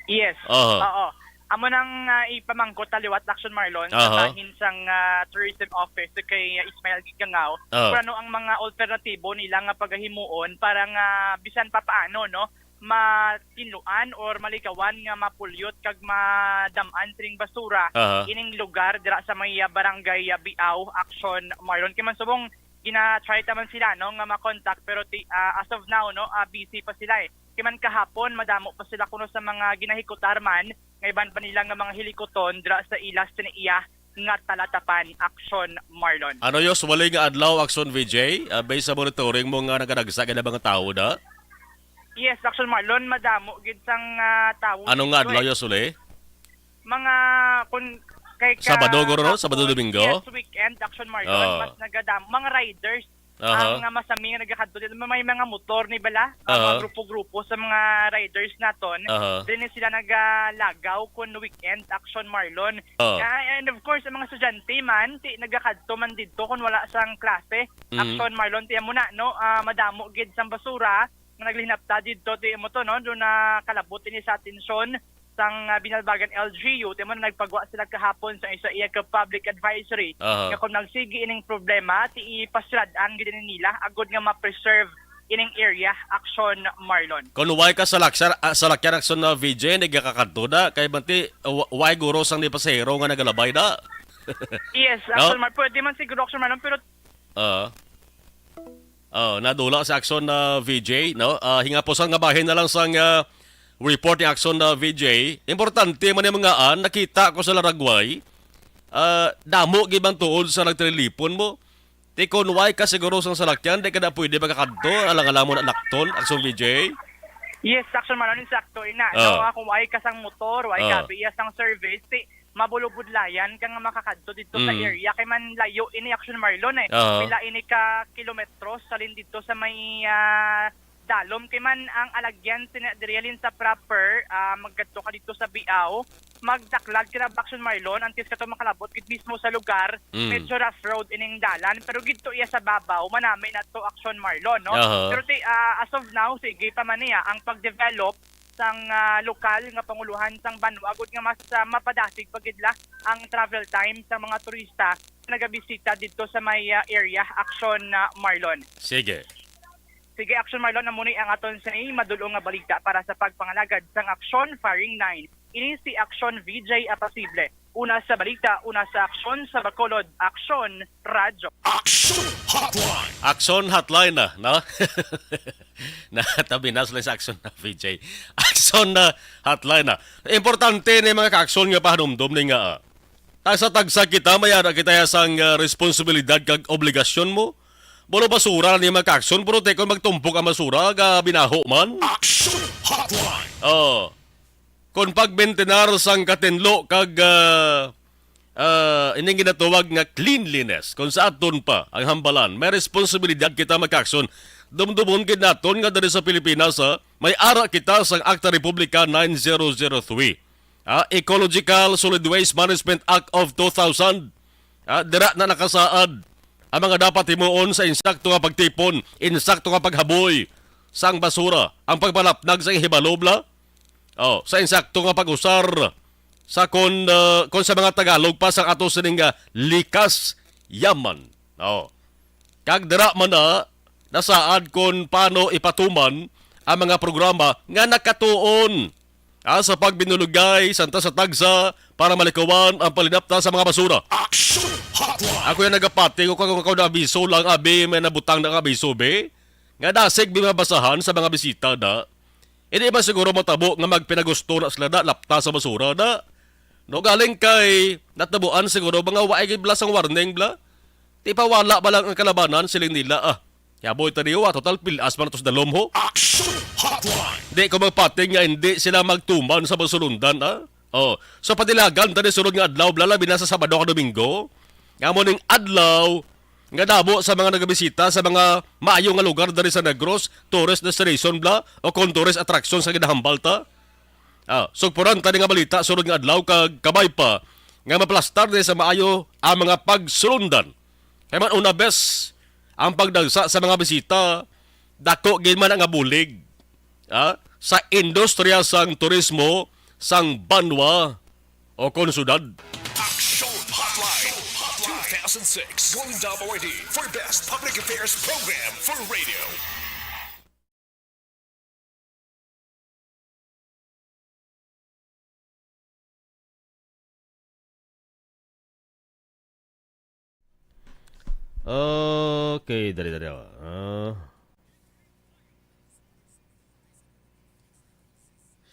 [SPEAKER 9] Yes. Oo. Amo nang ipamangkot taliwat Aksyon Marlon sa bahin sang tourism office kay Ismail Gigangao kung ano ang mga alternatibo nila nga pagahimuon para nga bisan pa paano no matinluan or malikawan nga mapulyot kag madaman sining basura ining lugar dira sa may barangay Biao Aksyon Marlon kay man subong gina-try taman sila no nga ma-contact pero as of now no busy pa sila kay man kahapon madamo pa sila kuno sa mga ginahikutar man nga iban pa nila nga mga helikoton dira sa ilas iya nga talatapan Aksyon Marlon.
[SPEAKER 3] Ano yos walay nga adlaw Aksyon VJ based sa monitoring mo nga nagadagsa gid mga tawo da?
[SPEAKER 9] Yes, Aksyon Marlon madamo gid sang tawo.
[SPEAKER 3] Ano nga adlaw yos uli?
[SPEAKER 9] Mga kun kay
[SPEAKER 3] Sabado guro no? Sabado Domingo?
[SPEAKER 9] Yes, weekend Aksyon Marlon mas nagadamo mga riders ang masami nga nagakadto dito may mga motor ni bala mga grupo-grupo sa mga riders naton din sila nagalagaw kun weekend Aksyon Marlon and of course ang mga estudyante man nagakadto man didto kun wala sang klase Aksyon Marlon tiyan mo na no madamo gid sang basura nga naglinapta didto tiyan mo to no do na kalabot ini sa atensyon sang Binalbagan LGU timo na nagpagwa sila kahapon sa isa iya ka public advisory nga kung nagsigi ining problema ti ipasradan gid nila agud nga ma-preserve ining area Aksyon Marlon.
[SPEAKER 3] Kung way ka sa lakyan Aksyon na VJ nagakakadto da kay banti way guro sang ni pasahero nga nagalabay da.
[SPEAKER 9] Yes, Aksyon Marlon pwede man siguro Aksyon Marlon pero nadula sa Aksyon na VJ no hingaposan nga bahin na lang sang report ni Aksyon na VJ, importante man yung mga nakita ko sa Laragway, damo gibang tuod sa nagtrilipon mo. Ti konway ka siguro sa salakyan, di ka na pwede magkakadto, alang-alam mo na nakton, Aksyon VJ? Yes, Aksyon Marlon, sakto ina. No, kung way ka sang motor, way ka biya sang service, mabulubudlayan ka nga makakadto dito sa area, kay man layo ini Aksyon Marlon Pila ini ka kilometros, salin dito sa may dalom kay man ang alagyan sinadirialin sa proper maggadto ka dito sa Biao magdaklag kina Aksyon Marlon antes ka to makalabot gid mismo sa lugar medyo rough road ining dalan pero gidto iya sa babaw manami na to Aksyon Marlon no pero as of now sige pa man niya ang pagdevelop sang lokal nga panguluhan sang Banwa agud nga mas mapadasig pagidla ang travel time sa mga turista nagabisita dito sa may area Aksyon Marlon. Sige, Aksyon Marlon, na muna ang aton sa madulong nga balita para sa pagpangalagad sang Aksyon Firing 9. Ini si Aksyon VJ Apasible. Una sa balita, una sa Aksyon sa Bacolod, Aksyon Radyo.
[SPEAKER 2] Aksyon Hotline!
[SPEAKER 3] Aksyon Hotline na, no? Natabi na sila sa Aksyon na VJ. Aksyon na Hotline na. Importante na mga ka-aksyon nga pahanumdum ni nga. Tagsa kita, mayara kita sang responsibilidad kag obligasyon mo. Bolo basura ni mag-aksyon, pero teko magtumpok ang basura, binaho man.
[SPEAKER 2] Aksyon Hotline!
[SPEAKER 3] Kung pagbentenar sang katenlo, kag ining ginatawag nga cleanliness, kung sa aton pa ang hambalan, may responsibilidad kita mag-aksyon. Dumdumon gid naton nga dari sa Pilipinas, may ara kita sang Acta Republica 9003. Ecological Solid Waste Management Act of 2000. Dira na nakasaad ang mga dapat himuon sa insakto nga pagtipon, insakto nga paghaboy sang basura, ang pagpalapnag sa hibalobla, sa insakto nga pag-usar sa kon sa mga Tagalog pa sa ato sining likas yaman. Kag dira man nasaad kon paano ipatuman ang mga programa nga nakatuon sa pagbinulugay santa sa tagsa para malikawan ang palinapta sa mga basura.
[SPEAKER 2] Action Hotline.
[SPEAKER 3] Ako yung nagapati ko kung ako na abiso lang abi may nabutang na abiso be nga dasig bimabasahan sa mga bisita na. Hindi ba siguro matabo nga magpinagusto na sila na lapta sa basura na? No, galing kay natabuan siguro mga waay bla sang warning bla. Di pa wala ba lang ang kalabanan siling nila Yaboy taniwa, total pilas man ito sa dalom ho.
[SPEAKER 2] Action Hotline.
[SPEAKER 3] Di ko magpating nga hindi sila magtuman sa masulundan so padilagan tani sunod nga adlaw bla labi na sa Sabado ka Domingo. Nga mo ning adlaw nga dabo sa mga nagabisita sa mga maayo nga lugar dari sa Negros, tourist destination bla o kon tourist attraction sa kinahambal ta. Sugpuran tani nga balita sunod nga adlaw kag kabay pa nga maplastar sa maayo ang mga pagsulundan. Kaya man una bes ang pagdagsa sa mga bisita dako gid man nga bulig sa industriya sang turismo sang banwa o konsyudad.
[SPEAKER 2] Action Hotline 2006 Golden Dome Award for Best Public Affairs Program for Radio.
[SPEAKER 3] Okay, dari.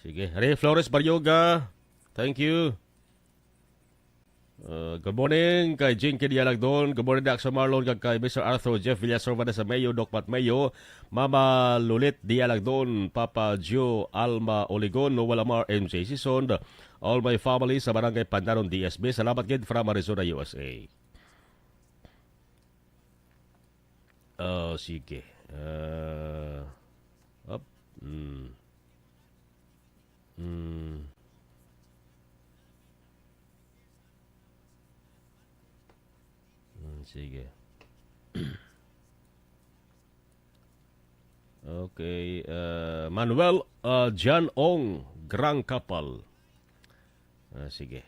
[SPEAKER 3] Sige, Hari Flores Baryoga. Thank you. Good morning kay Jinky Dialagdon. Good morning Dax Marlon kay Mr. Arthur Jeff Villasorva sa Mayo, Doc Pat Mayo, Mama Lulit Dialagdon, Papa Joe Alma Oligon, Noel Amar MJ Sison, all my family sa Barangay Pandanon DSB. Salamat gid from Arizona, USA. Sige. Sige. Okay. Manuel John Ong, Grand Kapal. Sige.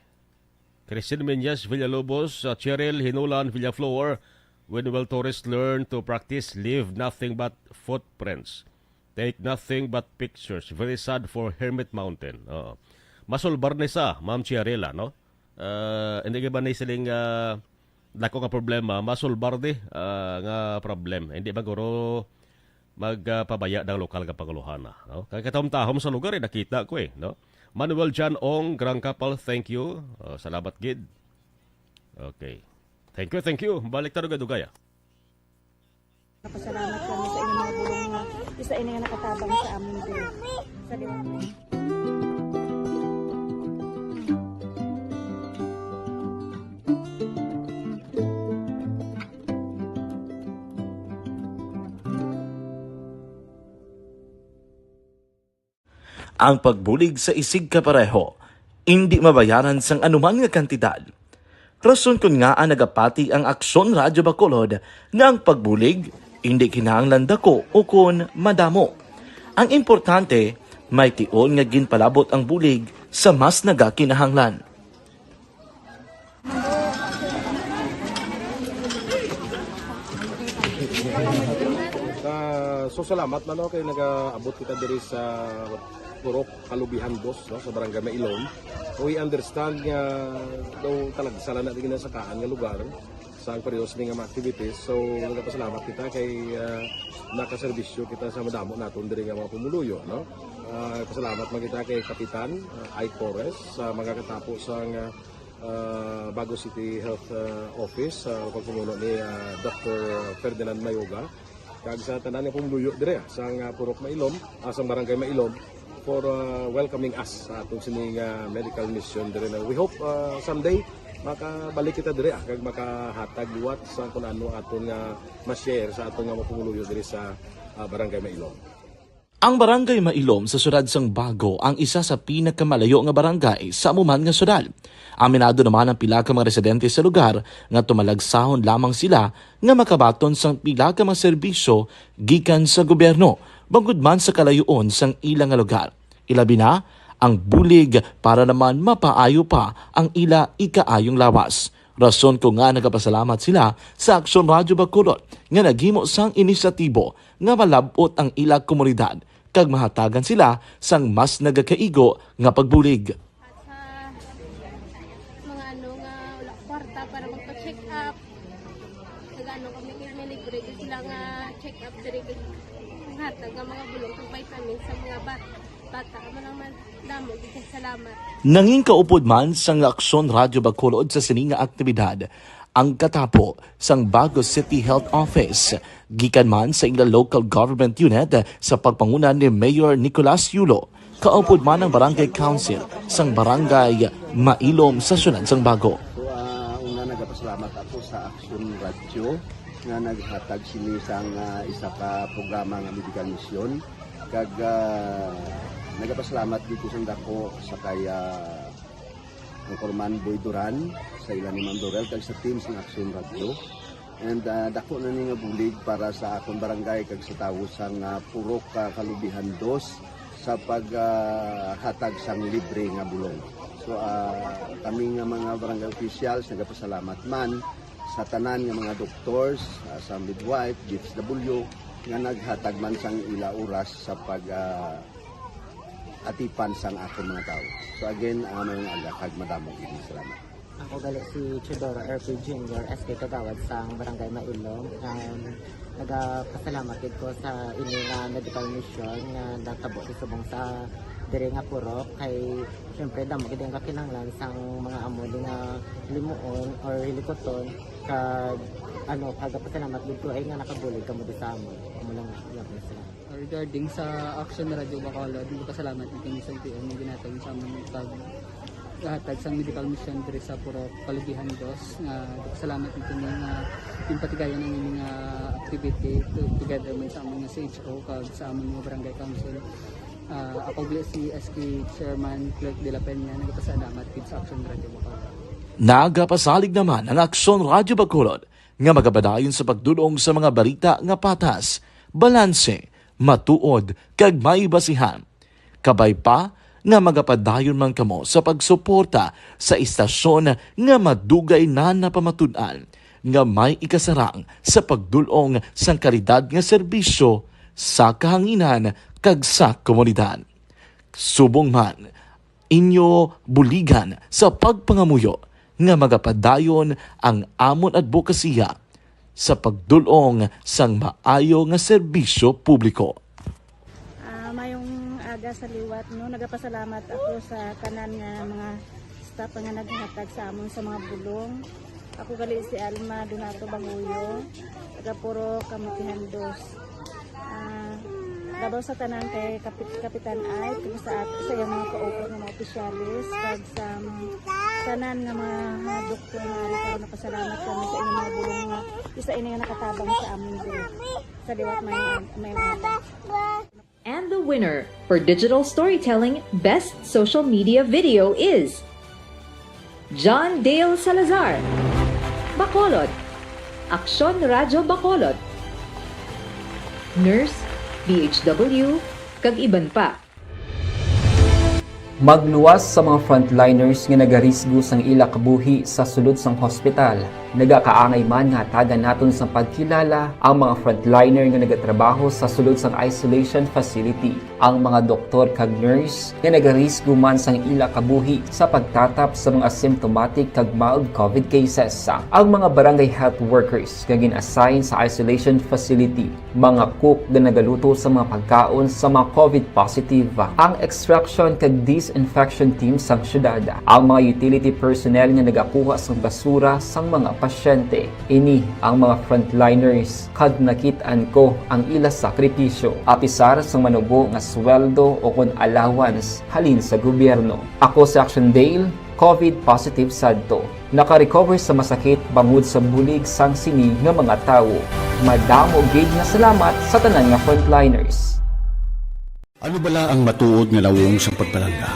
[SPEAKER 3] Christine Menyas Villalobos, Cheryl Hinulan Villaflor. When will tourists learn to practice leave nothing but footprints? Take nothing but pictures. Very sad for Hermit Mountain. Masulbar na sa, Ma'am Chiarela, no? Hindi ka ba na siling dako nga problema, masulbar di nga problem. Hindi ba guro magpabaya ng lokal nga panguluhan, no? Kaya katahom-tahom sa lugar, nakita ko no? Manuel John Ong, Grand Kapal, thank you. Salamat, gid. Okay. Thank you. Balik tayo dugaya.
[SPEAKER 11] Napasalamat kami sa inyong mga bulong nga isa inyo nga nakatabang sa amin din. Sa
[SPEAKER 4] Ang pagbulig sa isig kapareho, hindi mabayaran sang anuman nga kantidad. Rason kun nga nagapati ang Aksyon Radyo Bacolod nga ang pagbulig hindi kinahanglan dako o kun madamo. Ang importante, may tion nga ginpalabot ang bulig sa mas nagakinahanglan.
[SPEAKER 12] So salamat man kay nagaabot kita diri sa Purok Kalubihan Boss sa Barangay Mailon. We understand nga daw talaga sala na din sa kaan nga lugar sa periyos ning mga activities. So nagapasalamat kita kay nakaserbisyo kita sa madamo naton diri nga mga pumuluyo, no. Pasalamat man kita kay Kapitan I. Torres sa mga katapos sang Bago City Health Office sa pagpumuno ni Dr. Ferdinand Mayoga kag sa tanan nga pumuluyo diri sa Purok Mailom, sa Barangay Mailom for welcoming us sa atong sining medical mission diri na. We hope someday makabalik kita diri kag makahatag liwat sa kung ano aton nga ma-share sa aton nga mapumuluyo diri sa Barangay Mailom.
[SPEAKER 4] Ang barangay Mailom sa syudad sang Bago ang isa sa pinakamalayo nga barangay sa amuman nga syudad. Aminado naman ang pila ka mga residente sa lugar nga tumalagsahon lamang sila nga makabaton sang pila ka mga serbisyo gikan sa gobyerno bangod man sa kalayoon sang ilang nga lugar. Ilabi na ang bulig para naman mapaayo pa ang ila ikaayong lawas. Rason ko nga nagapasalamat sila sa Aksyon Radyo Bacolod nga naghimo sang inisyatibo nga malabot ang ila komunidad kag mahatagan sila sang mas nagakaigo nga pagbulig.
[SPEAKER 7] Mga nga wala kwarta para magpa-check up. Nagano kami libre sila nga check up diri hatag nga mga bulong ng vitamin sa mga bata. Amo naman damo gid salamat.
[SPEAKER 4] Nanging kaupod man sang Aksyon Radyo Bacolod sa sining nga aktibidad ang katapo sang Bago City Health Office gikan man sa ilang local government unit sa pagpanguna ni Mayor Nicolas Yulo. Kaupod man ang Barangay Council sang Barangay Mailom sa syudad sang Bago.
[SPEAKER 13] So una nagapasalamat ako sa Aksyon Radio nga naghatag sini sang isa ka programa nga medical mission kag nagapasalamat dito sa dako sa kaya ang Corman Boy Duran sa ilan ni Ma'am Dorel kag sa team sa Aksyon Radio. And dako na ni nga bulig para sa akong barangay kag sa tawo sang Purok Kalubihan 2 sa paghatag sang libre nga bulong. So kami nga mga barangay officials nagapasalamat man sa tanan nga mga doctors, sa midwife, DSW nga naghatag man sang ila oras sa pag atipan sang akong mga tao. So again, mayong agakag madamo gid salamat.
[SPEAKER 14] Ako gali si Chidoro RP Jr. SK Kagawad sa Barangay Mailom. Nagapasalamat ko sa ini nga medical mission nga natabo subong sa diri nga Purok kay syempre damo gid ang kakinahanglan sang mga amuli nga limuon or hilikoton kag pagapasalamat dito ay nga nakabulig kamo sa amon. Amo lang yapon sila.
[SPEAKER 15] Regarding sa Aksyon Radyo Bacolod, nagpasalamat ni sa PN nga ginatag sa amon paghatag sa medical mission diri sa Purok Kalubihan 2 nga nagpasalamat nito nga impatigayon ang mga activity together man sa amon nga CHO kag sa amon nga barangay council. Ako si SK Chairman Clerk de la Peña nagpasalamat kid sa Aksyon Radyo Bacolod.
[SPEAKER 4] Nagapasalig naman ang Aksyon Radyo Bacolod nga magapadayon sa pagdulong sa mga balita nga patas, balanse, matuod kag may basihan. Kabay pa nga magapadayon man kamo sa pagsuporta sa istasyon nga madugay na napamatud-an nga may ikasarang sa pagdulong sang kalidad nga serbisyo sa kahanginan kag sa komunidad. Subong man inyo buligan sa pagpangamuyo nga magapadayon ang amon advokasya sa pagdulong sang maayo nga serbisyo publiko.
[SPEAKER 11] Mayong aga sa liwat no, nagapasalamat ako sa tanan nga mga staff nga naghatag sa amon sa mga bulong. Ako gali si Alma Donato Banguyo, taga Puro Kamutihan 2. Dabaw sa tanan kay Kapitan Ay, kung sa iyang mga ka-open ng mga opisyalis, kag sa tanan nga mga doktor nga rin karon napasalamat kami sa inyong mga bulong nga isa ini nga nakatabang sa amin diri. Sa liwat may aga.
[SPEAKER 16] And the winner for Digital Storytelling Best Social Media Video is John Dale Salazar, Bacolod, Aksyon Radyo Bacolod, Nurse, BHW, kag iban pa.
[SPEAKER 17] Magluwas sa mga frontliners nga nagarisgo sang ila kabuhi sa sulod sang hospital. Nagakaangay man nga hatagan naton sa pagkilala ang mga frontliner nga nagatrabaho sa sulod sang isolation facility. Ang mga doktor kag nurse nga nagarisgo man sang ila kabuhi sa pagtatap sa mga asymptomatic kag mild COVID cases. Ang mga barangay health workers nga gin-assign sa isolation facility, mga cook nga nagaluto sa mga pagkaon sa mga COVID positive. Ang extraction kag disinfection team sang syudad, ang mga utility personnel nga nagakuha sang basura sang mga pasyente. Ini ang mga frontliners kag nakit-an ko ang ila sakripisyo apisar sang manubo nga sweldo o kun allowance halin sa gobyerno. Ako si Action Dale, COVID positive sadto. Naka-recover sa masakit bangod sa bulig sang sini nga mga tawo. Madamo gid nga salamat sa tanan nga frontliners.
[SPEAKER 18] Ano bala ang matuod nga lawong sa pagpalangga?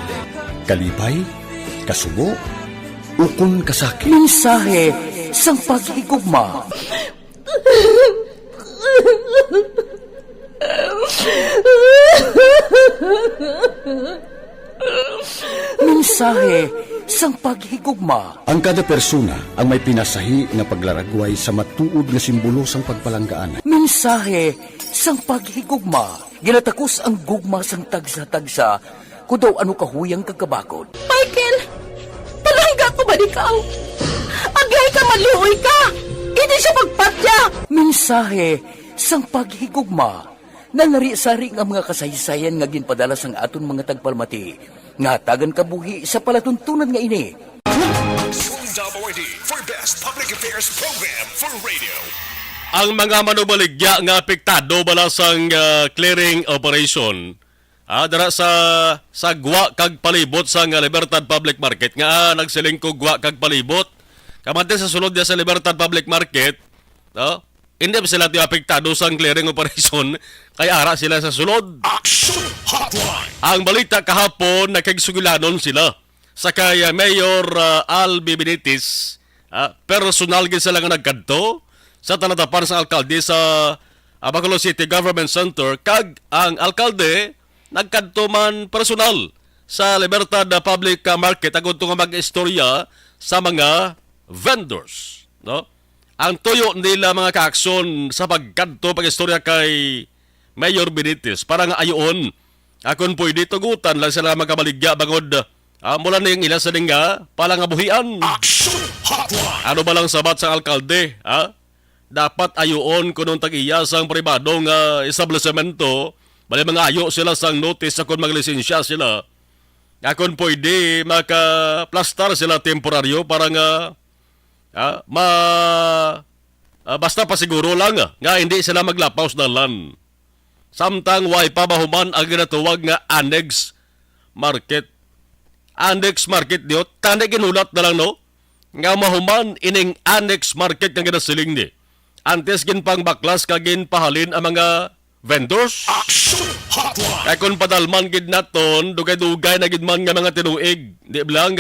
[SPEAKER 18] Kalipay? Kasubo? Ukon kasakit?
[SPEAKER 5] Mensahe sang paghigugma. Mensahe sang paghigugma.
[SPEAKER 18] Ang kada persona ang may pinasahi nga paglaragway sa matuod nga simbolo sang pagpalanggaan.
[SPEAKER 5] Mensahe sang paghigugma. Ginatakos ang gugma sang tagsa-tagsa kung daw ano kahuyang kagkabakod.
[SPEAKER 19] Michael! Palangga ko ba ikaw? Agay ka, maluoy ka! Hindi siya magpatya!
[SPEAKER 5] Mensahe sang paghigugma. Nanari-sari nga mga kasaysayan nga ginpadala sang aton mga tagpalmati. Nga tagan kabuhi sa palatuntunan nga ini.
[SPEAKER 2] DWID for best public affairs program for radio.
[SPEAKER 3] Ang mga manubaligya nga apektado bala sang clearing operation dara sa gwa kag palibot sang Libertad Public Market nga nagsiling ko gwa kag palibot kamante sa sulod dia sa Libertad Public Market hindi ba sila apektado sang clearing operation kay ara sila sa sulod. Ang balita kahapon nakigsugilanon sila sa kay Mayor Albi Benitez personal gid sila nga nagkadto sa tanatapan sa alkalde sa Bacolod City Government Center kag ang alkalde nagkadto man personal sa Libertad Public Market agud nga mag-istorya sa mga vendors, no? Ang tuyo nila mga kaaksyon sa pagkadto pag-istorya kay Mayor Benitez para nga ayoon akon pwede tugutan lang sila magkabaligya bangod mula na yung ila sa nga palangabuhian. Ano ba lang sabat sa alkalde, dapat ayoon kunong tag-iya sang pribadong establishmento, bali mga ayo sila sang notice akon maglisensya sila. Akon pwede makaplastar sila temporaryo para nga basta pasiguro lang nga hindi sila maglapaw sa dalan. Samtang way pa mahuman ang ginatuwag nga annex market. Annex market diyo, tanda ginulat na lang no? Nga mahuman ining annex market nga ginasiling ni. Antes gin pang baklas kagin pahalin ang mga vendors. Kaya kung padalman gid naton, dugay-dugay na gid man nga mga tinuig. Di bilang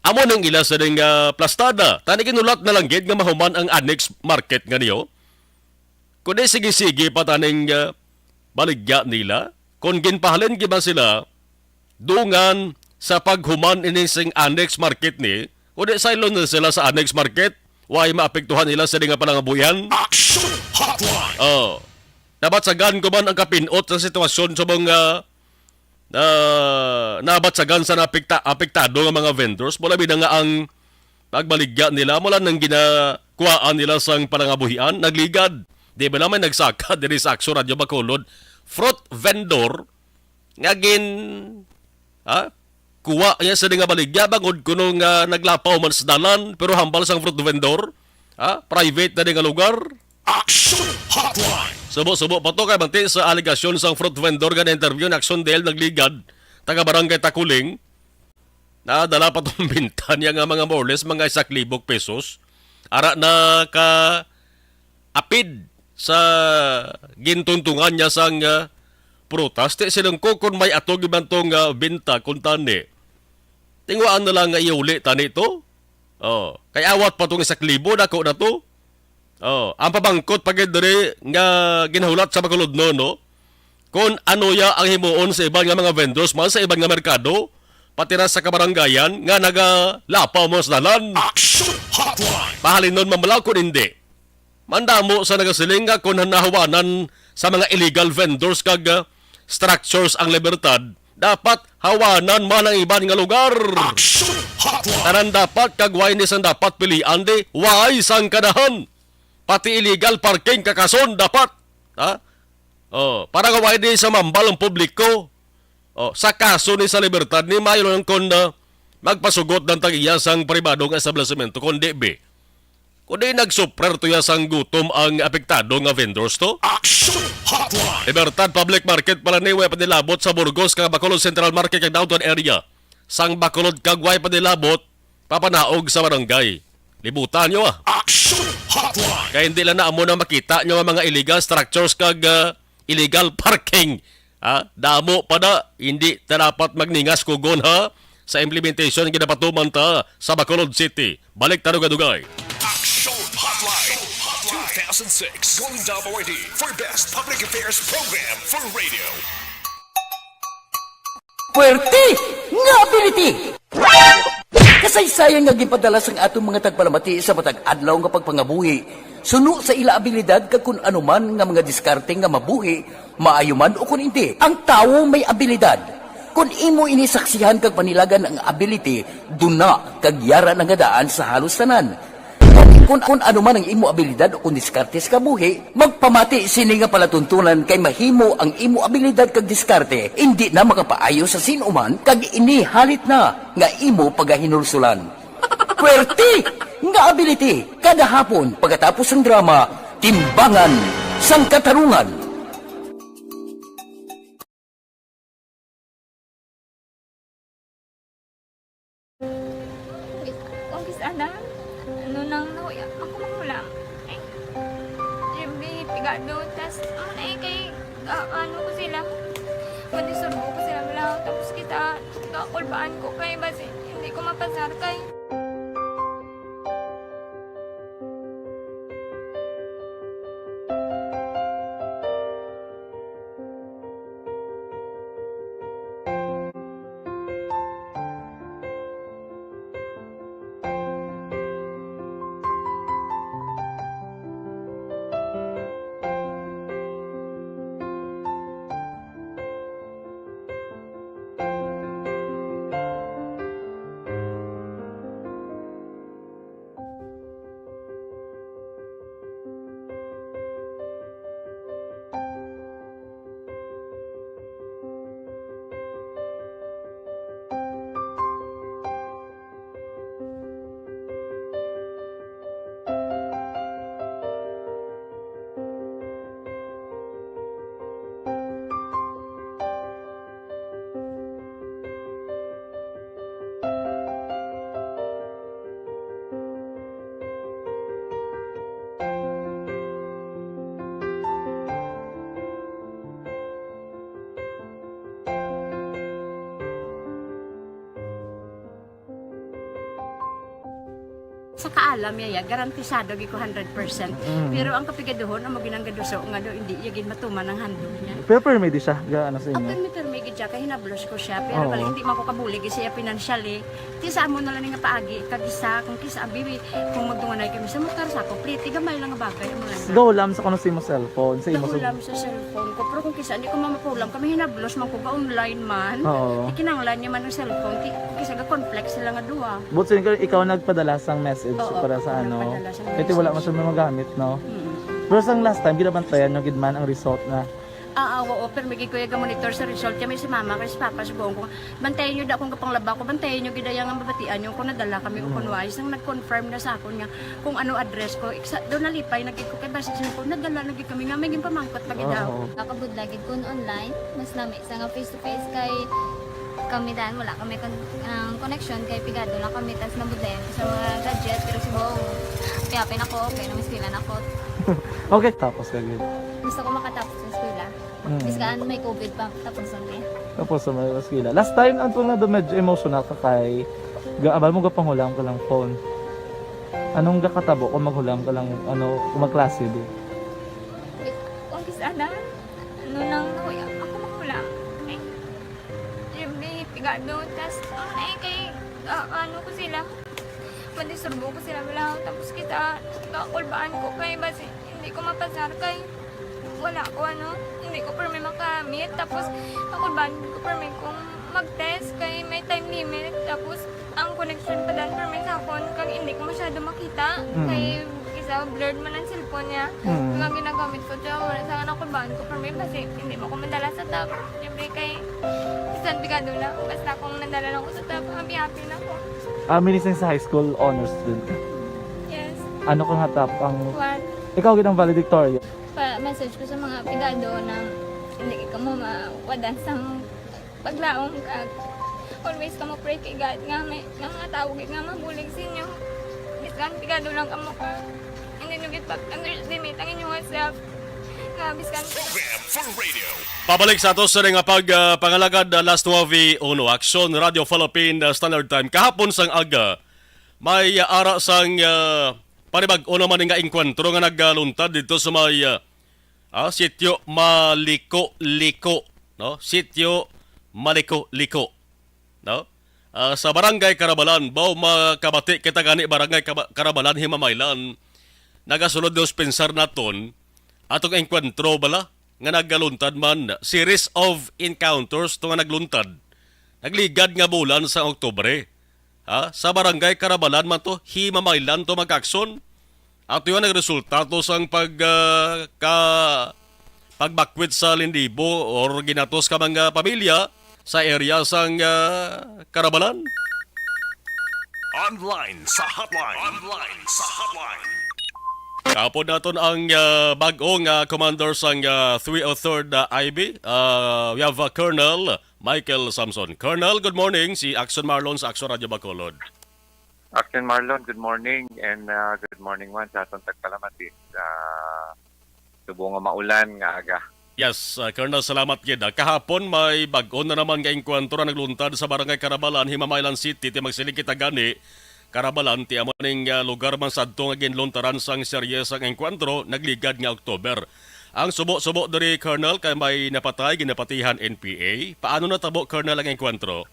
[SPEAKER 3] amo nang ila sa ding plastada. Tani ginulat na lang gid nga mahuman ang annex market nga niyo. Kundi sige-sige pa taning baligya nila. Kung gin pahalin gid ba sila, dungan sa paghuman ini sing annex market ni, kundi silon na sila sa annex market. Why maapektuhan nila sa nga palangabuyan? Nabatsagan ko man ang kapinot sa sitwasyon sa mga nabatsagan sa apektado ng mga vendors. Mula bina nga ang pagbaligya nila mula nang ginakuhaan nila sang palangabuhian, nagligad. Di ba naman nagsaka diri sa Aksyon Radio Bacolod, fruit vendor nga kuha niya sa nga baligya bangod kuno nga naglapaw man sa dalan pero hambal sang fruit vendor private na nga lugar. Action Hotline. Subo pa to kay banti sa aligasyon sang fruit vendor nga interview na Action DL nagligad taga barangay Takuling na dala pa tong binta niya nga mga more or less mga 1,000 pesos ara na ka apid sa gintuntungan niya sang prutas. Ti silang ko kung may atog iban tong binta kung tani. Tingwaan na lang nga iuli tani ito. Kay awat pa itong 1,000 dako na to. Ang pabangkot pagid diri nga ginahulat sa Bacolod no. Kung ano ya ang himuon sa ibang nga mga vendors man sa ibang nga merkado, pati na sa kabarangayan nga nagalapaw mo sa dalan. Pahalin nun mamalaw kung hindi. Mandamo sa nagasiling nga kung nahawanan sa mga illegal vendors kag structures ang Libertad, dapat hawanan man ang iban nga lugar. Tanan dapat kagway ni sang dapat pilian di way sang kadahan. Pati illegal parking kakason dapat. Para kagway di sa mambal ang publiko. Sa kaso ni sa Libertad ni mayo lang kon magpasugot ng tagiya sang pribadong establishmento kundi be. Kundi nagsuprer to ya sang gutom ang apektado nga vendors to. Libertad Public Market pala ni way panilabot sa Burgos kag Bacolod Central Market kag downtown area. Sang Bacolod kag way panilabot papanaog sa barangay. Libutan nyo Kaya hindi lang na amo na makita nyo ang mga illegal structures kag illegal parking Damo pa na, hindi ta dapat magningas kugon ha sa implementation ng kinapatuman ta sa Bacolod City. Balik ta dugay.
[SPEAKER 2] Action Hotline 2006 Golden Dome Award for Best Public Affairs Program for Radio.
[SPEAKER 5] Puwerte nga ability! Kasaysayan nga gipadala sang atong mga tagpalamati sa matag adlaw nga pagpangabuhi. Suno sa ila abilidad kag kun anuman nga mga diskarte nga mabuhi, maayo man o kun hindi. Ang tawo may abilidad. Kung imo inisaksihan kag panilagan ang ability, duna kag yara nga daan sa halos tanan. Kung anuman ang imo abilidad o kung diskarte sa kabuhi, magpamati sini nga palatuntunan kay mahimo ang imo abilidad kag diskarte, hindi na makapaayo sa sinuman kag inihalit na nga imo pagahinulsulan. Puwerte nga ability, kada hapon pagkatapos ng drama, Timbangan sang Katarungan.
[SPEAKER 20] Sana, ano nang nauya, ako mangulang. Eh, siyempre, pigado, tas, kay, ano ko sila, manisurbo ko sila lang, tapos kita, kakulbaan ko kay, basi, hindi ko mapasar kay.
[SPEAKER 21] Sa kaalam yaya, garantisado gi ko 100%. Pero ang kapigaduhon, ang maginanggaduso, nga do, hindi yagin matuman ang handog niya.
[SPEAKER 22] Pero permedi siya, gaano sa inyo?
[SPEAKER 21] Ang permedi siya, kaya hinablos ko siya. Pero bali, hindi man ko kabulig siya financially. Tisa mo na lang nga paagi, kagisa, kung kisa, bibi, kung magdunganay kami sa motor sa ako, pliti, gamay lang nga bagay.
[SPEAKER 22] Gawlam sa kano sa imo cellphone?
[SPEAKER 21] Gawlam sa cellphone ko. Pero kung kisa, hindi ko mamapulam, kami hinablos, man ko ga online man. Ikinanglan niya man ng cellphone, kisa ga complex sila nga duwa.
[SPEAKER 22] But so, ikaw nagpadala sang message para sa ano? Ito wala mo siya magamit, no? Pero sang last time, ginabantayan nyo gidman ang result na
[SPEAKER 21] oo, pero may kuya ga-monitor sa result kami si mama, kasi si papa, si buong ko. Bantayan nyo da akong kapanglaba ko, bantayan nyo gidayang ang babatian nyo kung nadala kami o kung wise. Nang nag-confirm na sa akin nga kung ano address ko. Doon nalipay, naging ko kay basis ko, nadala naging kami nga, may pamangkot pagidaw.
[SPEAKER 23] Nakabudlagid ko online, mas namin isa nga face-to-face kay kami dahil wala kami connection kay pigado lang kami tas nabudlayan sa mga gadget pero si buong piyapin ako, okay, namiskilan ako.
[SPEAKER 22] Okay, tapos ka good.
[SPEAKER 23] Gusto ko makatapos sa eskwela. Biskaan may COVID pa, tapos ang
[SPEAKER 22] Tapos sa may eskwela. Last time, ang na do medyo emotional ka kay abal mo gapanghulam ka lang phone. Anong gakatabo kung maghulam ka lang, kung magklase di?
[SPEAKER 20] Kung kisana, ano nang nauya, ako maghulam. Eh, siyempre, pigado, tas, kay, ano ko sila, madisurbo ko sila lang, tapos kita, kakulbaan ko kay, basi, hindi ko mapasar kay, wala ko hindi ko permi makamit, tapos kakulbaan ko permi kung mag-test kay may time limit, tapos ang connection pa dan permi sa phone kag hindi ko masyado makita, kay isa blurred man ang cellphone niya, kung ginagamit ko siya, wala sa kakulbaan ko permi, kasi hindi mo ko madala sa tab, siyempre kay isang bigado lang, basta kung nadala lang ko sa tab, happy na ko.
[SPEAKER 22] Minising sa high school honors student ka?
[SPEAKER 20] Yes.
[SPEAKER 22] Ano kang hatap ang...
[SPEAKER 20] What?
[SPEAKER 22] Ikaw ginang valedictorian?
[SPEAKER 23] Message ko sa mga pigado na hindi ka mo mawadan sa paglaong kag always ka mo pray kay God nga may mga tawag nga mabulig sa inyo. Isang pigado lang ka mo ka. Hindi nyo git pag-underestimate ang inyong self.
[SPEAKER 20] Biskan
[SPEAKER 2] Program for radio.
[SPEAKER 3] Pabalik sa ato sa nga pangalagad last 9 uno Action Radio Philippine Standard Time kahapon sang aga may ara sang panibag-o naman nga engkwentro nga nagluntad dito sa may sitio Maliko-Liko, no? Sitio Maliko-Liko, no? Sa Barangay Carabalan, baw makabati kita gani Barangay Carabalan Himamaylan nagasunod dos pensar naton atong engkwentro bala nga naggaluntad man series of encounters to nga nagluntad nagligad nga bulan sa Oktubre sa Barangay Carabalan man to Himamaylan to magakson ato yung nagresulta to sang pagbakwit sa Lindibo or ginatos ka mga pamilya sa area sang Carabalan.
[SPEAKER 2] Online sa hotline.
[SPEAKER 3] Kapon naton ang bag-ong commander sang 303rd IB. We have Colonel Michael Samson. Colonel, good morning. Si Action Marlon sa Action Radio Bacolod.
[SPEAKER 1] Action Marlon, good morning. And good morning man sa atong tagpalamati. Subong nga maulan nga aga.
[SPEAKER 3] Yes, Colonel, salamat gid. Kahapon may bag-o na naman nga engkwentro na nagluntad sa Barangay Carabalan, Himamaylan City, ti magsilig kita gani. Carabalan, ti amaning lugar man sadto nga ginluntaran sang seryesang engkwentro, nagligad nga Oktober. Ang subo-subo diri, Colonel, kay may napatay, ginapatihan NPA. Paano natabo, Colonel, ang engkwentro?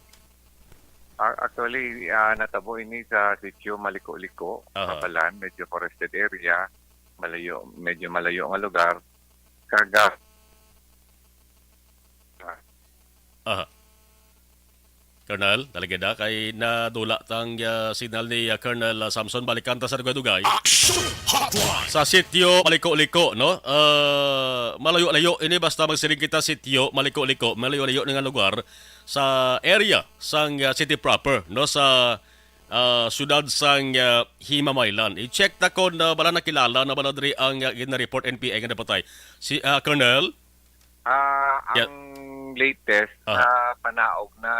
[SPEAKER 1] Actually, natabo ini sa sitio Maliko-Liko, Carabalan, medyo forested area, medyo malayo nga lugar.
[SPEAKER 3] Colonel, talaga na kay nadula tang signal ni Colonel Samson balikan ta sa dugay-dugay. Sa sitio Maliko-Liko, no? Malayo-layo ini basta magsiling kita sitio Maliko-Liko, malayo-layo nga lugar sa area sang city proper, no, sa sudad sang Himamaylan. I-check ta kon bala nakilala na bala diri ang gina-report NPA nga napatay. Si Colonel,
[SPEAKER 1] ang latest na panaog na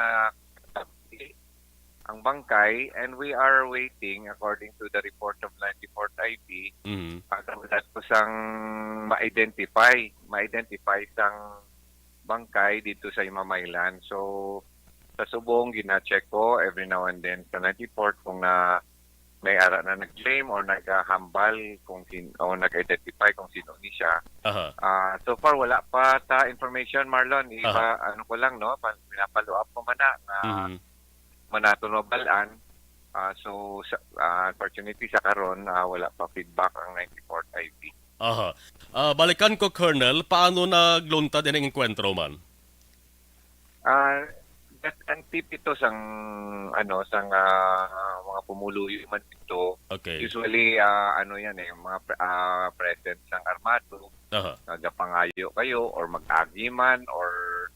[SPEAKER 1] ang bangkay, and we are waiting according to the report of 94th IB pagkamulat ko sang ma-identify sang bangkay dito sa Himamaylan. So sa subong gina-check ko every now and then sa 94th kung na may ara na nag-claim or nag-hambal kung o nag-identify kung sino ni siya. So far wala pa ta information, Marlon. Ano ko lang, no, pinapalo up ko man na manato no balaan. So unfortunately sa karon wala pa feedback ang 94th IB.
[SPEAKER 3] Balikan ko, Colonel, paano nagluntad ang engkwentro man?
[SPEAKER 1] Ang tip ito sang mga pumuluyo man ito.
[SPEAKER 3] Okay.
[SPEAKER 1] Usually yan mga present sang armado. Nagapangayo kayo or mag-agiman or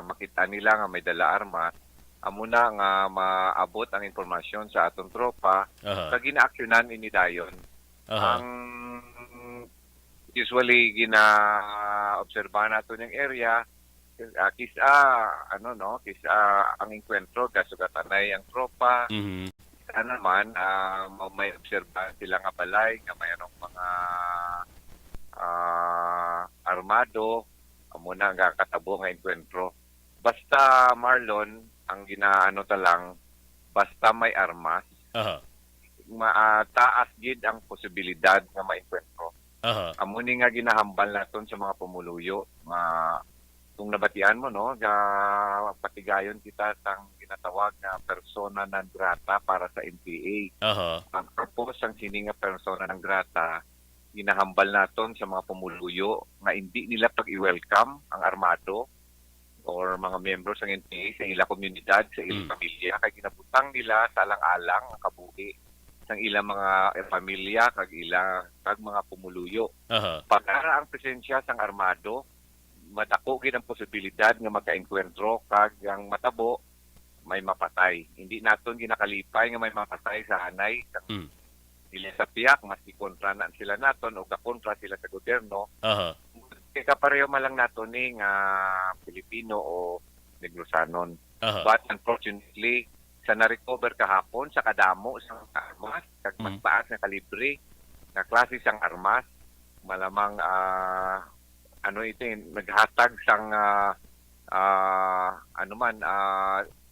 [SPEAKER 1] makita nila nga may dala armas. Amo na nga maabot ang impormasyon sa atong tropa sa gina-aksyonan ini dayon. Ang usually gina-obserbahan nato yung area kisa ang enkwentro kasugatanay ang tropa. Kisa naman may obserbahan sila nga balay nga mayroong mga armado muna nga katabo nga enkwentro. Basta, Marlon, ang ginaano talang basta may armas, taas gid ang posibilidad nga ma-enkwentro. Amuni nga ginahambal naton sa mga pumuluyo. Kung nabatian mo, no, patigayon kita sang ginatawag na persona non grata para sa NPA. Ang purpose ang sini nga persona non grata, ginahambal naton sa mga pumuluyo nga hindi nila pag-i-welcome ang armado or mga membro sa NPA sa ilang komunidad, sa ilang pamilya, kay ginabutang nila sa alang-alang ang kabuhi sang ilang mga pamilya kag mga pumuluyo. Pagkara ang presensya sang armado, madako gid ang posibilidad nga magka-enkwentro kag ang matabo may mapatay. Hindi naton ginakalipay nga may mapatay sa hanay nila sa piyak, maski kontra na sila naton o kakontra sila sa gobyerno. Kapareho malang naton ni nga Pilipino o Negrosanon. But unfortunately, sa na-recover kahapon sa kadamo sa armas, kag mas taas na kalibre na klase sang armas, malamang ano ito naghatag sang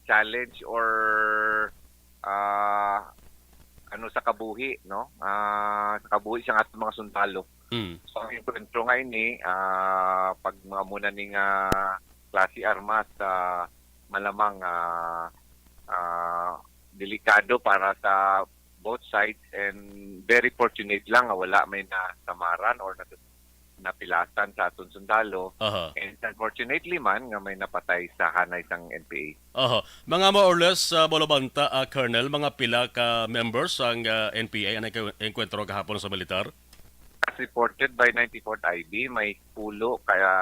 [SPEAKER 1] challenge or ano sa kabuhi, no? Sa kabuhi siyang atong mga sundalo. So ang enkwentro nga ini pag mga muna ning klase armas malamang delikado para sa both sides and very fortunate lang nga wala may nasamaran or napilasan sa atong sundalo. And unfortunately man nga may napatay sa hanay sang NPA.
[SPEAKER 3] Mga more or less bolobanta Colonel, mga pila ka members ang NPA ang enkwentro kahapon sa militar?
[SPEAKER 1] As reported by 94th IB, may pulo kaya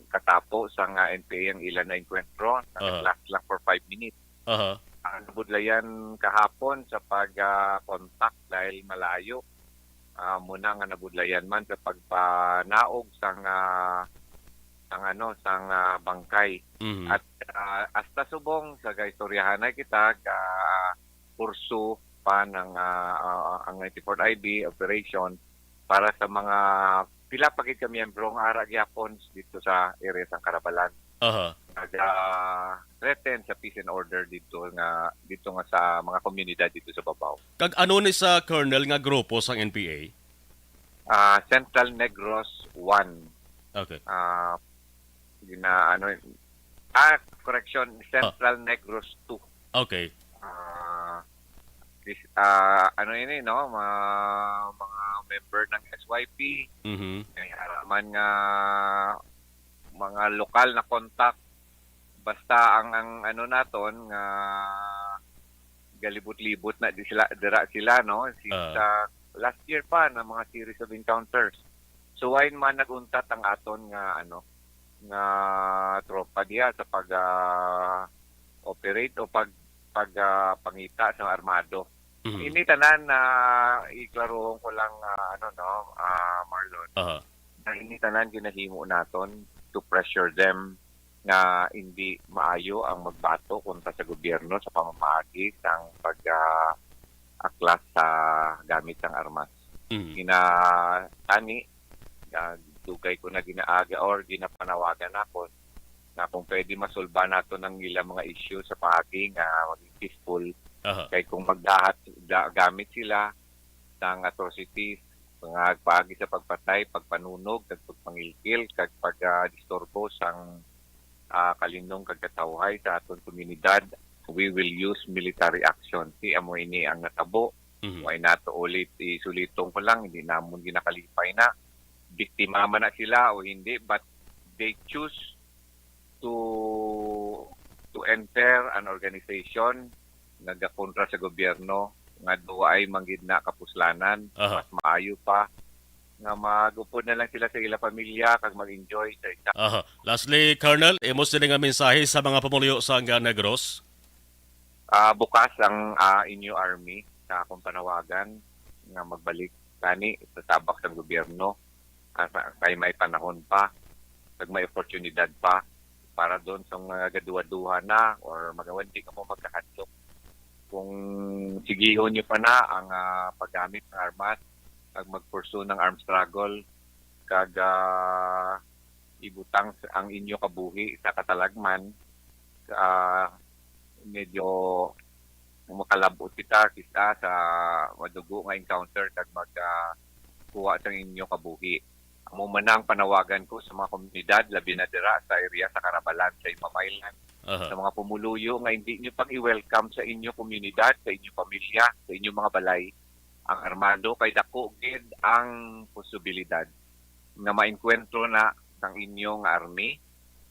[SPEAKER 1] katapo sa NPA ang ilan na enkwentro. Last lang for 5 minutes. Nabudlayan kahapon sa pag-contact dahil malayo. Muna nga nabudlayan man sa pagpanaog sang bangkay. At hasta subong sa gaistoryahan na kita kurso pa ng ang 94th IB operation para sa mga pila pagit ka miyembro ng ara gyapon dito sa area sang Carabalan. Threaten sa peace and order dito nga sa mga komunidad dito sa Babaw.
[SPEAKER 3] Kag ano ni sa Colonel nga grupo sang NPA?
[SPEAKER 1] Central Negros 1.
[SPEAKER 3] Okay.
[SPEAKER 1] Correction, Central Negros 2.
[SPEAKER 3] Okay.
[SPEAKER 1] Mga member ng SYP. May haraman nga mga lokal na contact. Basta ang ano naton nga galibot-libot na dira sila no since last year pa na mga series of encounters. So wain man naguntat ang aton nga nga tropa diya sa pag operate o pangita sa armado. Ini tanan na iklarohon ko lang Marlon. Na ini tanan ginahimo naton to pressure them na hindi maayo ang magbato kontra sa gobyerno sa pamamaagi sang pag-aklas sa gamit ng armas. Tani dugay ko na ginaaga or ginapanawagan ako na kung pwede masolba nato ng ilang mga issue sa paagi nga maging peaceful. Kay kung gamit sila ng atrocities, mga paagi sa pagpatay, pagpanunog, pagpangilkil, pag-disturbo sang kalinong kagkatawhay sa aton komunidad, we will use military action. Si amo ini ang natabo. Why nato ulit isulitong ko lang, hindi namon ginakalipay na. Biktima man na sila o hindi, but they choose to enter an organization nagakontra sa gobyerno nga duwa ay manggid na kapuslanan, mas maayo pa nga magupod na lang sila sa ila pamilya kag mag-enjoy sa isa.
[SPEAKER 3] Lastly, Colonel, imo sila nga mensahe sa mga pamulyo sa Negros?
[SPEAKER 1] Bukas ang inyo army sa akong panawagan nga magbalik kani sa tabak sa gobyerno kay may panahon pa kag may oportunidad pa para doon sa mga gaduwa-duha na or magawandi ka mo magkahadlok. Kung sigihon nyo pa na ang paggamit ng armas, kag mag-pursue ng armed struggle, kag ibutang ang inyo kabuhi sa katalagman, medyo makalabot kita sa madugo nga encounter kag magkuha sa inyo kabuhi. Amo man ang panawagan ko sa mga komunidad, labi na dira sa area sa Carabalan, sa Imamaylan, sa mga pumuluyo nga hindi nyo pang i-welcome sa inyo komunidad, sa inyo pamilya, sa inyo mga balay, ang armado kay dako gid ang posibilidad nga maenkwentro na sang inyong army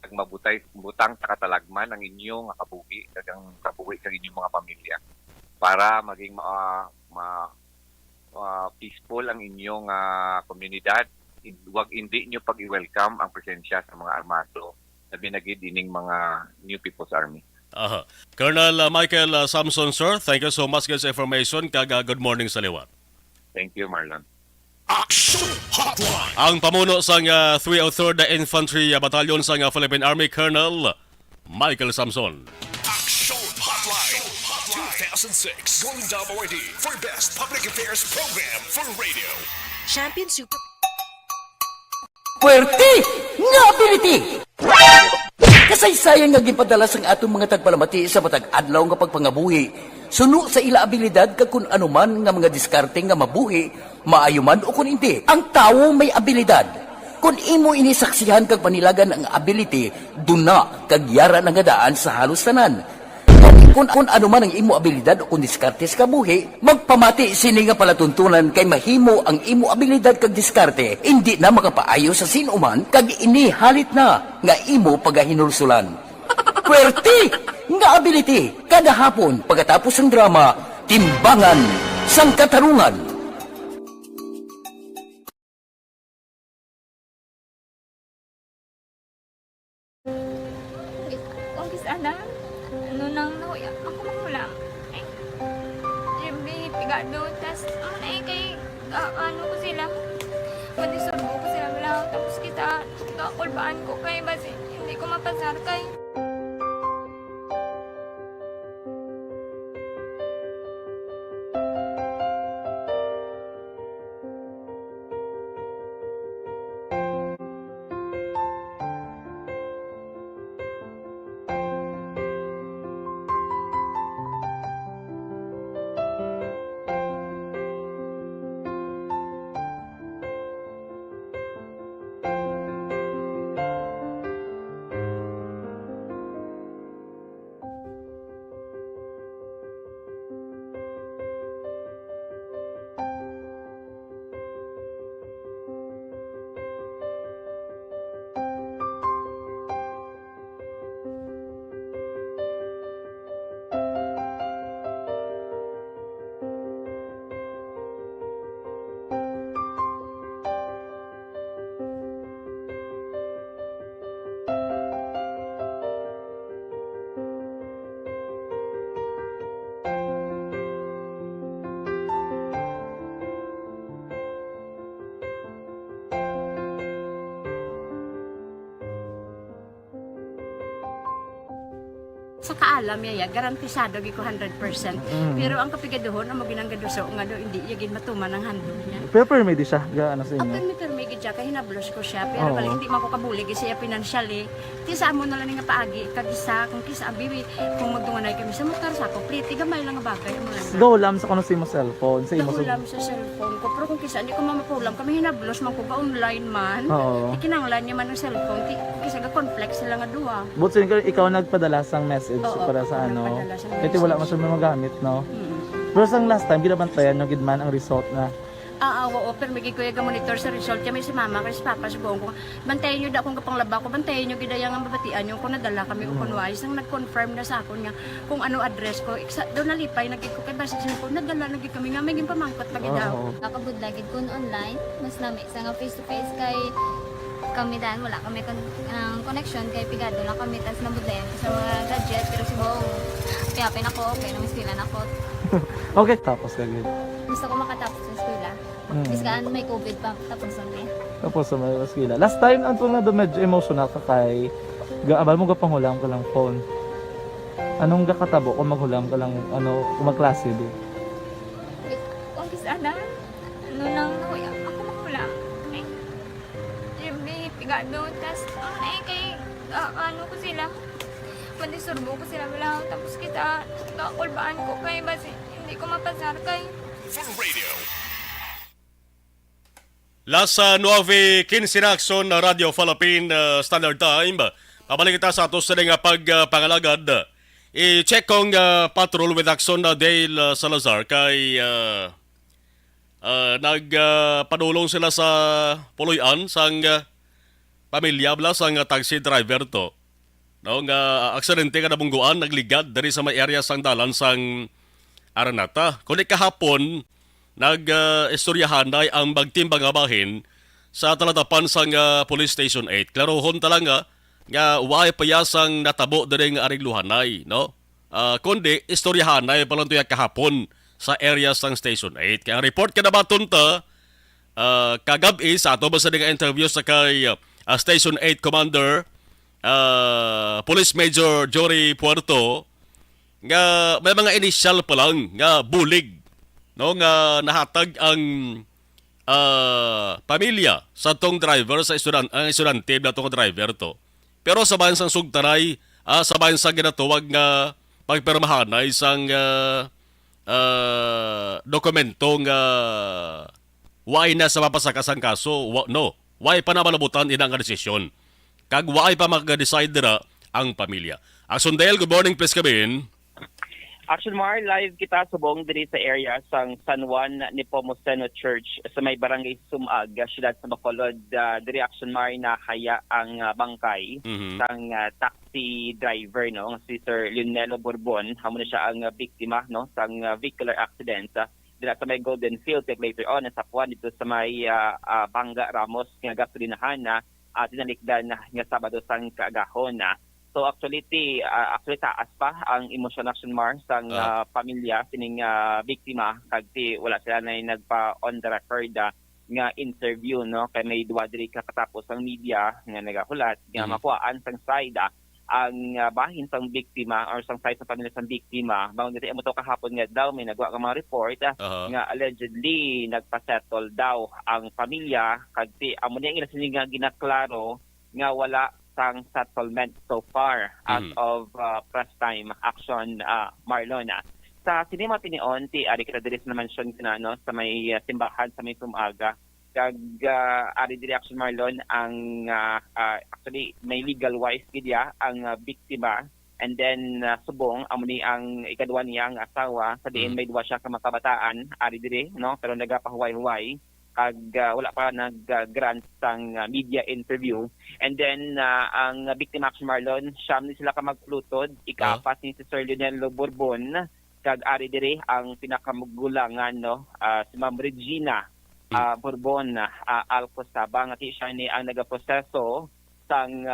[SPEAKER 1] kag mabutang sa katalagman ang inyong kabuhi kag ang kabuhi sa inyong mga pamilya para maging peaceful ang inyong komunidad. Huwag hindi nyo pag-i-welcome ang presensya sa mga armado na binagid dining mga New People's Army.
[SPEAKER 3] Colonel Michael Samson, sir, thank you so much sa information. Good morning sa liwat.
[SPEAKER 1] Thank you, Marlon.
[SPEAKER 2] Action Hotline!
[SPEAKER 3] Ang pamuno sa 303rd Infantry Battalion sa Philippine Army, Colonel Michael Samson.
[SPEAKER 2] Action Hotline 2006 Golden Dome Award for Best Public Affairs Program for Radio.
[SPEAKER 19] Champion Super...
[SPEAKER 5] Puwerte nga ability! Kasaysayan nga gipadala sang atong mga tagpalamati sa matag adlaw nga pagpangabuhi. Suno sa ila abilidad kag kun anuman nga mga diskarte nga mabuhi, maayo man o kun hindi. Ang tawo may abilidad. Kung imo inisaksihan kag panilagan ang ability, duna kag yara nga daan sa halos tanan. Kung ano man ang imo abilidad o kung diskarte sa kabuhi, magpamati sini nga palatuntunan kay mahimo ang imo abilidad kag diskarte, hindi na makapaayo sa sinuman kag inihalit na nga imo pagahinulsulan. Puwerte nga ability, kada hapon pagkatapos ng drama, Timbangan sang Katarungan.
[SPEAKER 20] Sana, ano nang nahuya, ako mahulang. Ay, Jimmy, pigado, tas, kay, ano ko sila, madisurbo ko sila lang, tapos kita, kakulbaan ko kay, basi, hindi ko mapasar kay.
[SPEAKER 21] Sa kaalam yaya, garantisado gi ko 100%. Pero ang kapigaduhon, ang maginanggaduso, nga do, hindi yagin matuman ang handog niya.
[SPEAKER 22] Pero permedi siya, gaano sa inyo?
[SPEAKER 21] Permi gid siya, kay hinablos ko siya. Pero balik, hindi man ko kabulig siya financially. Tisa mo na lang nga paagi, kagisa, kung kisa ang bibi, kung magdunganay kami sa motor, sa ko, pliti, gamay lang nga bagay.
[SPEAKER 22] Gawlam sa kano sa imo cellphone?
[SPEAKER 21] Gawlam sa cellphone ko. Pero kung kisa, hindi ko mamapulam, kami hinablos man ko ba online man. Ikinanglan niya man ang cellphone, kisa ga complex sila nga duwa.
[SPEAKER 22] But so, ikaw nagpadala sang message para sa ano? Kasi wala man siya magamit, no? Pero sang last time, ginabantayan nyo gidman ang result na
[SPEAKER 21] oo, pero may kuya ga monitor sa result kami si mama kasi papa si buong ko. Bantayan niyo da kung kapanglaba ko, bantayan niyo gidayang ang babatian yung kung nadala kami kung kunwais ang nag-confirm na sa akon nga kung ano address ko. Doon nalipay nagig ko kay basta ko nadala nagig kami nga may gimpamangkot lagi daw.
[SPEAKER 23] Nakabudlagid kun online, mas lami sa nga face to face kay kami dahil wala kami connection kay pigado lang kami tas nabudlayan sa mga gadget pero si buong piyapin ako, okay na miskilan ako.
[SPEAKER 22] Okay, tapos kagad.
[SPEAKER 23] Gusto ko makatapos sa eskwela. Biskaan may COVID pa, tapos kami.
[SPEAKER 22] Tapos sa may eskwela. Last time, antong na medyo emotional ka kay abal mo gapanghulam ka lang phone. Anong gakatabo kung maghulam ka lang, kung magklase di?
[SPEAKER 20] Kung sana, ano nang nahuya, ako mahulang. Ay, Jimmy, pigado, tas, kay, ano ko sila, madisurbo ko sila lang, tapos kita, kakulbaan ko kay, basi, hindi ko mapasar kay.
[SPEAKER 2] For Radio.
[SPEAKER 3] Lasa 9:15 na akson na Radio Philippine Standard Time. Pabalik kita sa ato sa nga pagpangalagad. I-check kong patrol with akson na Dale Salazar kay nagpadulong sila sa Puloy-an sang pamilya bla sang taxi driver to. No, nga aksidente ka nabungguan nagligad dari sa may area sang dalan sang Aranata. Kundi kahapon nag-istoryahan ay ang magtimbang abahin sa talatapan sang Police Station 8. Klarohon talaga nga uway payasang natabo dari nga arigluhanay, no? Kundi istoryahan ay palantuya kahapon sa area sang Station 8. Kaya report ka na ba tunta kagabi sa ato ba sa nga interview sa kay Station 8 Commander Police Major Jory Puerto nga may mga initial pa lang nga bulig no nga nahatag ang pamilya sa tong driver sa estudyante na tong driver to. Pero sa bansang sugtaray, sa bansang ginatuwag nga pagpermahanay sang dokumento nga why na sa mapasakasang kaso, why pa na malabutan ina nga desisyon. Kag why pa mag-decide dira ang pamilya. Action Dale, good morning, please come.
[SPEAKER 6] Action Mar, live kita subong diri sa area sang San Juan Nepomuceno Church sa may barangay Sumag, siyudad sa Bacolod. Diri Action Mar na haya ang bangkay sang taxi driver no si Sir Leonelo Borbon. Hamo na siya ang biktima no sang vehicular accident. Dira sa may Golden Field later on sa Juan dito sa may Banga Ramos nga gasolinahan na tinalikdan nga Sabado sang kaagahon na. So actually taas pa ang emotion Action Mar sang pamilya sining biktima kag wala sila na nagpa on the record nga interview no kay may duwa diri katapos ang media nga nagahulat nga makuhaan sang side ang bahin sang biktima or sang side sa pamilya sang biktima bang dito amo to kahapon nga daw may nagwa ka mga report nga allegedly nagpa-settle daw ang pamilya kag amo niya ila sining ginaklaro nga wala sang settlement so far as of press time Action Marlon. Sa sinema tinion ti ari kita diri na mention kana no sa may simbahan sa may Sumaga kag ari diri Action Marlon ang actually may legal wife gidya ang biktima and then subong amo ni ang ikaduha niya ang asawa sa diin may duwa siya ka makabataan ari diri no pero nagapahuway-huway kag wala pa nag-grant sang media interview. And then ang biktima Action Marlon, siyam ni sila ka magplutod, ikapat ni si Sir Leonelo Borbon, kag ari diri ang pinakamugulangan no si Ma'am Regina Borbon Alcosaba nga siya ni ang nagaproseso sang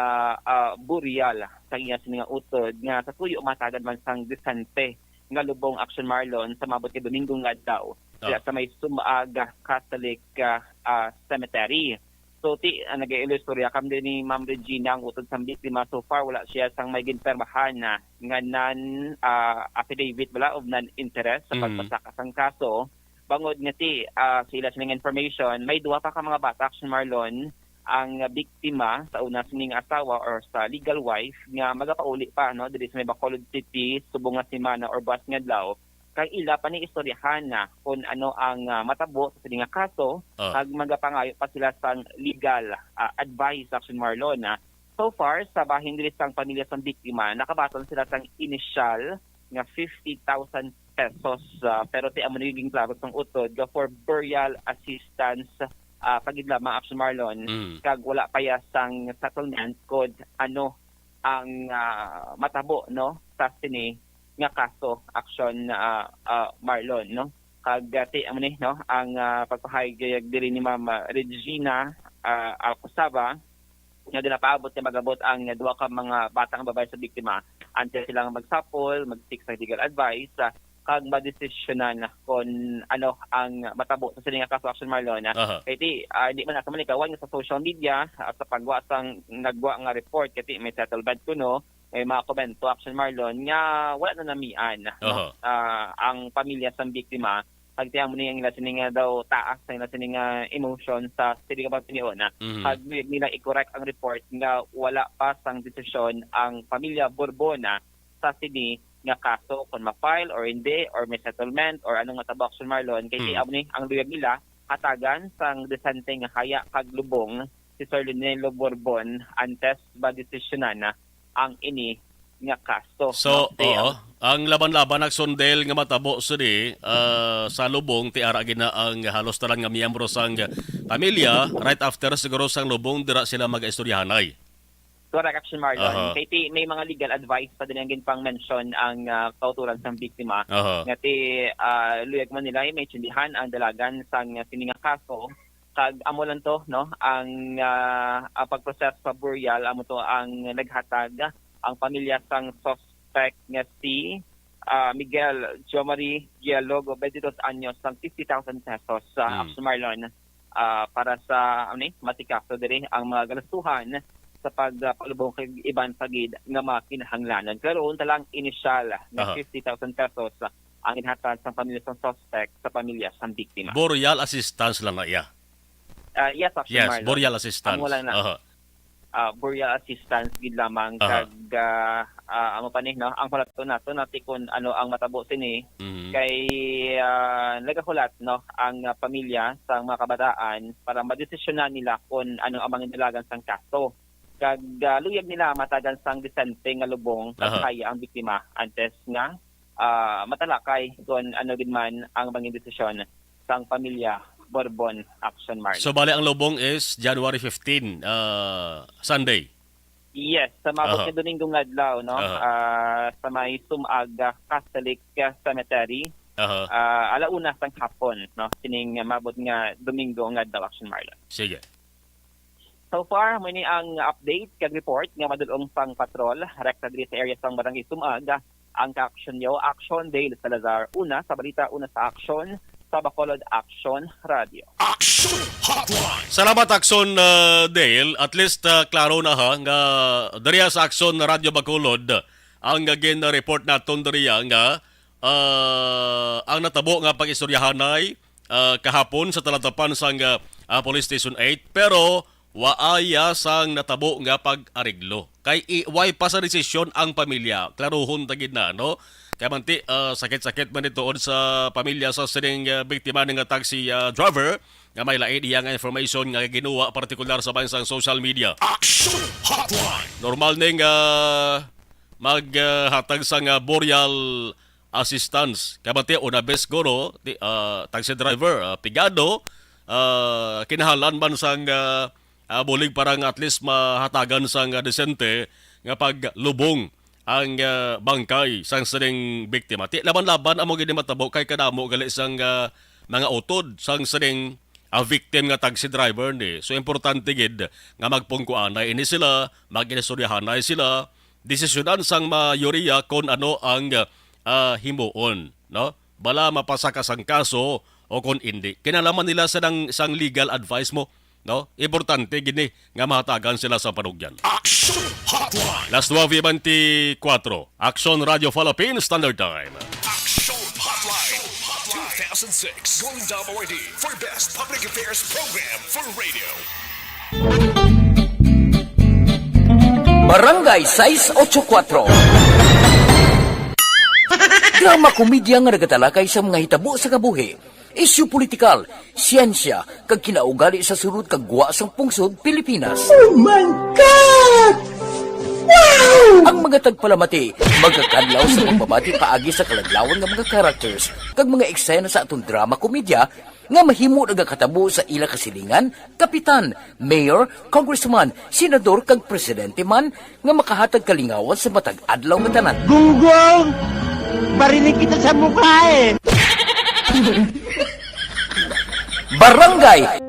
[SPEAKER 6] burial sang iya sininga utod nga sa tuyo matagad man sang disante nga lubong Action Marlon sa mabot kay Domingo nga adlaw sa may Sumaga Catholic Cemetery. So nag-ilustorya kam din ni Ma'am Regina ang utod sang biktima. So far wala siya sang may ginpermahan na nga affidavit wala of non-interest sa pagpasaka sang kaso. Bangod nga sila sining information may duwa pa ka mga bata Action Marlon ang biktima sa una sining asawa or sa legal wife nga magapauli pa no diri sa may Bacolod City subong nga semana or bus nga adlaw kay ila pa ni istoryahan na kung ano ang matabo sa sining kaso kag magapangayo pa sila sang legal advice Action Marlon na so far sa bahin diri sang pamilya sang biktima nakabaton sila sang initial nga 50,000 pesos pero ti amo naging klaro sang utod for burial assistance pagidlama Action Marlon kag wala pa ya sang settlement code ano ang matabo no sa sini nga kaso Action Marlon no kag ti amo ni no ang pagpahayag diri ni Ma'am Regina Alcosaba nga dinapaabot nga magabot ang duha ka mga batang babae sa biktima until sila magsapol mag-seek sa legal advice kag madesisyonan kung ano ang matabo sa sining kaso Action Marlon kay di man asa man ikawan sa social media sa pagwa sang nagwa nga report kay may settlement kuno may mga komento Action Marlon nga wala na namian ang pamilya sang biktima pagtiang mo niyang sining daw taas sa sining emotion sa sining pagtinion pag nila i-correct ang report nga wala pa sang desisyon ang pamilya Borbona sa sini nga kaso kung ma-file or hindi or may settlement or anong matabo Action Marlon kay ang luyag nila hatagan sang desante nga haya kag lubong si Sir Leonelo Borbon antes ba desisyonan ang ini nga kaso.
[SPEAKER 3] So, ang laban-laban nagsundel nga matabo sini sa lubong ti ara gina ang halos tanan nga miyembro sang pamilya right after siguro sang lubong dira sila mag-istoryahanay.
[SPEAKER 6] Correct Action Marlon. Kay may mga legal advice pa din ang ginpang mention ang kauturan sang biktima. Nga luyag man nila may tsindihan ang dalagan sang sininga kaso kag amo lang to no ang pagprocess sa burial amo to ang naghatag ang pamilya sang suspect nga si Miguel Jomari Gialogo 22 anyos sang 50,000 pesos sa Action Marlon para sa matikaso diri ang mga galastuhan sa pagpalubong kay iban pagid nga mga kinahanglanon. Karon talang inisyal na 50,000 pesos ang inhatag sa pamilya sa suspect sa pamilya sa biktima.
[SPEAKER 3] Boreal assistance lang na iya.
[SPEAKER 6] Yes, actually,
[SPEAKER 3] Yes,
[SPEAKER 6] Marlon.
[SPEAKER 3] boreal assistance.
[SPEAKER 6] Amo lang na. Boreal assistance gid lamang kag amo pa ni no ang palato nato natikon ano ang matabo sini kay nagahulat no ang pamilya sa mga kabataan para madesisyonan nila kung ano ang mga nilagan sang kaso kag luyag nila matagan sang disente nga lubong kaya ang biktima antes nga matalakay kung ano gid man ang mga desisyon sang pamilya Bourbon Action March.
[SPEAKER 3] So bali ang lubong is January 15, Sunday.
[SPEAKER 6] Yes, sa mabot ni Domingong adlaw no. Sa may Sumag Catholic Cemetery. Alauna sang hapon no. Kining mabot nga Domingo nga adlaw Action Marlon.
[SPEAKER 3] Sige.
[SPEAKER 6] So far, muni ang update kag report nga madulong pang patrol rekta diri sa area sang Barangay Sumag. Ang ka-action nyo, Action Dale Salazar. Una sa balita, una sa Action sa Bacolod Action Radio.
[SPEAKER 2] Action Hotline.
[SPEAKER 3] Salamat Action Dale. At least klaro na nga dariya sa Action Radio Bacolod ang report naton dariya nga ang natabo nga pag-istoryahanay kahapon sa talatapan sang Police Station 8 pero waaya sang natabo nga pag-ariglo. Kay iway pa sa desisyon ang pamilya. Klarohon tagid na no. Kaya manti, sakit-sakit man ito sa pamilya sa sining biktima ng taxi driver nga may lain iya nga information nga ginuwa partikular sa bansang social media.
[SPEAKER 2] Action Hotline.
[SPEAKER 3] Normal ning maghatag sa boreal assistance. Kaya manti, una best goro, taxi driver, pigado, kinahalan man sang bulig parang at least mahatagan sang desente nga paglubong ang bangkay sang sining biktima. Ti laban-laban amo gid matabo kay kadamo gali sang mga utod sang sining victim nga taxi driver ni. So importante gid nga magpungkuanay ini sila, mag-inistoryahanay sila, desisyonan sang mayoriya kon ano ang himuon, no? Bala mapasaka sang kaso o kon hindi. Kinalaman nila sang legal advice mo. No? Importante gini nga mahatagan sila sa panugyan.
[SPEAKER 2] Action Hotline.
[SPEAKER 3] Las 9:24. Action Radio Philippines Standard Time.
[SPEAKER 2] Action Hotline. 2006 Golden Double ID for Best Public Affairs Program for Radio.
[SPEAKER 5] Barangay 684. Drama komedya nga nagatalakay sa mga hitabo sa kabuhi. Isyu politikal, siyensya, kag kinaugali sa surut kag guwa sang pungsod Pilipinas.
[SPEAKER 19] Oh my God! Wow!
[SPEAKER 5] Ang mga tagpalamati, magkakadlaw sa pagbabati paagi sa kalaglawan ng mga characters kag mga eksena sa atong drama komedya nga mahimo nagakatabo sa ila kasilingan, kapitan, mayor, congressman, senador kag presidente man nga makahatag kalingawan sa matag adlaw nga tanan.
[SPEAKER 19] Gunggong! Barinig kita sa mukha eh!
[SPEAKER 5] Barangay!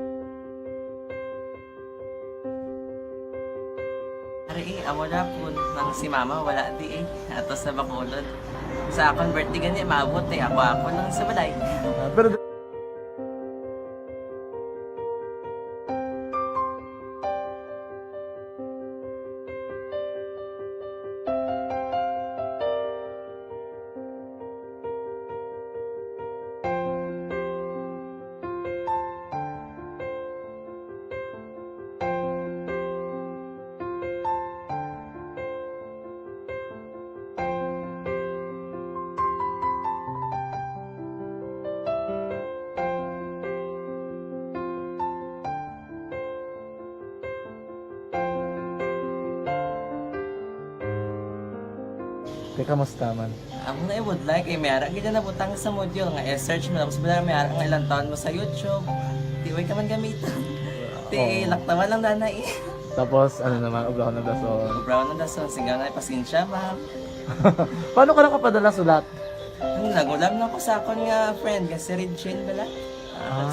[SPEAKER 14] Ari, amo na po nang si mama wala di atos na Bacolod. Sa akong birthday gani maabot ako lang sa balay.
[SPEAKER 22] Pero kamusta man?
[SPEAKER 14] Ako na would like ay mayara gid na butang sa module nga search mo tapos bala mayara nga ilang taon mo sa YouTube. Di way ka man gamitan. Di laktaman lang nanay.
[SPEAKER 22] Tapos ano naman, ubraw ng dason.
[SPEAKER 14] Ubraw ng dason, sigaw na pasensya ma'am.
[SPEAKER 22] Paano ka nakapadala sulat?
[SPEAKER 14] Nagulam na ko sa akon nga friend kasi Regine bala.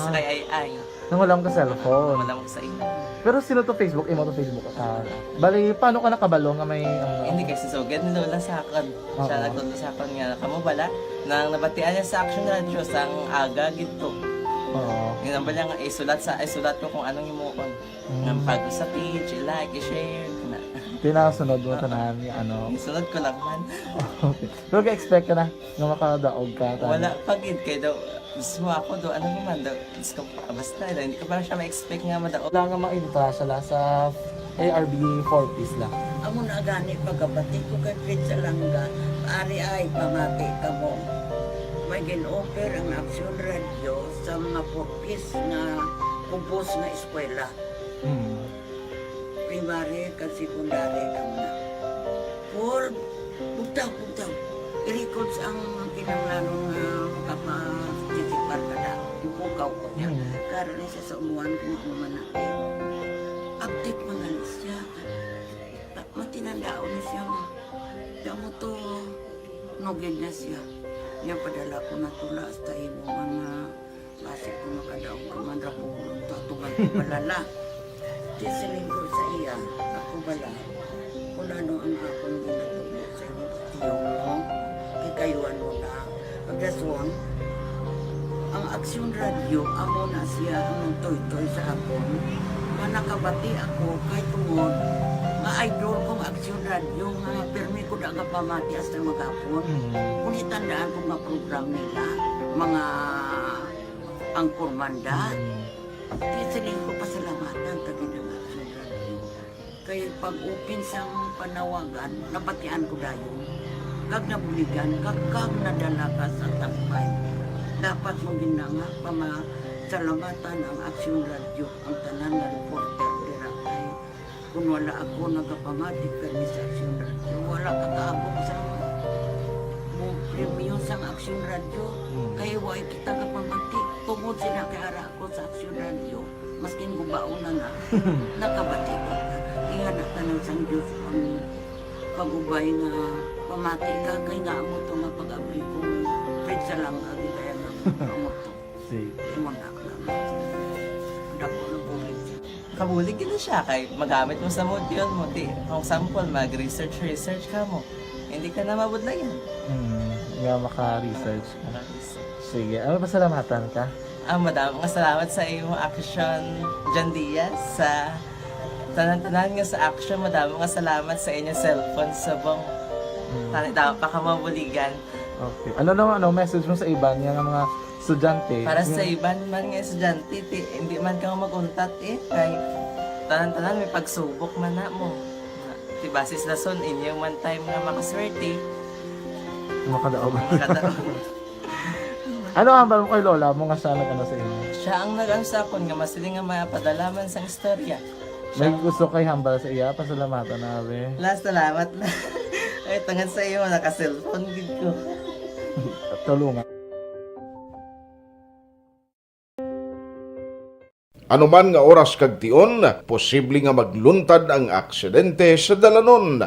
[SPEAKER 14] Sa kay ay.
[SPEAKER 22] Nangulam ka cellphone.
[SPEAKER 14] Nangulam ko sa ina.
[SPEAKER 22] Pero sino to Facebook? Imo to Facebook. Bali, paano ka nakabalo nga may...
[SPEAKER 14] Hindi kasi so, ganun lola sa akin. Siya nagtulo sa akin nga, kamo bala, nang nabatian niya sa Action Radio sang aga gito.
[SPEAKER 22] Oo.
[SPEAKER 14] Yung bala nga, isulat ko kung anong imuon. Ng pag sa page, i-like, i-share.
[SPEAKER 22] Tinasunod mo tanan yung ano.
[SPEAKER 8] Sunod ko lang man.
[SPEAKER 22] Okay. Pero ka-expect ka na nga makadaog ka.
[SPEAKER 8] Wala pagid kay daw. Gusto mo ako daw, ano naman daw. Gusto ko, basta hindi ko parang siya ma-expect nga madaog.
[SPEAKER 22] Wala nga ma-intra sila sa ARB 4 piece lang.
[SPEAKER 9] Amo na gani pagkabati ko kay Prince Alanga, ari ay pamati ka mo. May gin-offer ang Action Radio sa mga purpose na kumpos na eskwela. Primary ka secondary ka na. For bugtaw. I-records ang kinanglanong kapasitikbar ka na. Yung pukaw ko niya. Karoon siya sa umuwan kung umanaki. Update mga siya. Matinandao na siya. Diyan mo to, nugid na siya. Yan padala ko na tula hasta imo mga base ko makadaong ka man rapulong to atugan ko balala. Di siling ko sa iya, ako bala. Kung ano ang akong ginatulog sa iyo, tiyo mo, kikayuan mo na. Pagdaswang, ang Action Radio, amo na siya ang toy-toy sa akon. Manakabati ako kay tungod nga idol kong Action Radio nga permi ko daga pamati hasta magapon. Kung itandaan ko nga program nila, mga angkormanda, tisiling ko pasalamatan kagi ng Action Radio. Kaya pag-upin sa panawagan, nabatian ko dayon. Kag nabuligan, kag nadala ka sa tampay. Dapat mo ginanga pamasalamatan ang Action Radio, ang tanan nga reporter dira kay kung wala ako nagapamati kami sa Action Radio, wala kakaabot sa premium sa Action Radio, kaya wala kita kapamati. Tungod sila kay ara ako sa Action Radio, maskin gubaon na nakabati ko. Iyan na tanong sa Diyos ang pag-ubay nga pamati ka, kay nga mo ito nga pag-abay ko. Fred sa lang, agi kaya nga mo ito. Imanak lang. Dako ng bulit siya.
[SPEAKER 8] Kabulig gina siya kay magamit mo sa module mo. Di, kung sample, mag-research ka mo. Hindi ka na mabudlayan.
[SPEAKER 22] Nga maka-research ka. Sige, ano ba salamatan ka?
[SPEAKER 8] Madami nga salamat sa iyong action, John Diaz, sa tanan-tanan nga sa action. Madami nga salamat sa inyong cellphone sa bong dapat pa ka mabuligan.
[SPEAKER 22] Okay. Ano naman, message mo sa iban nga mga estudyante?
[SPEAKER 8] Para sa iban man nga estudyante, hindi man ka maguntat kay tanan-tanan may pagsubok man na mo. Basis lason inyong man time nga makaswerte.
[SPEAKER 22] Makadaog. Ano ang mo kay Lola mo nga siya nag-ano sa inyo?
[SPEAKER 8] Siya ang nag-ano sa akon nga masiling nga mapadalaman sa istorya.
[SPEAKER 22] May gusto kay hambal sa iya, pasalamatan na be.
[SPEAKER 8] Last salamat na. Ay, tangan sa iyo, naka-cellphone gid ko.
[SPEAKER 22] Tulungan.
[SPEAKER 10] Anuman nga oras kag tion, posible nga magluntad ang aksidente sa dalanon.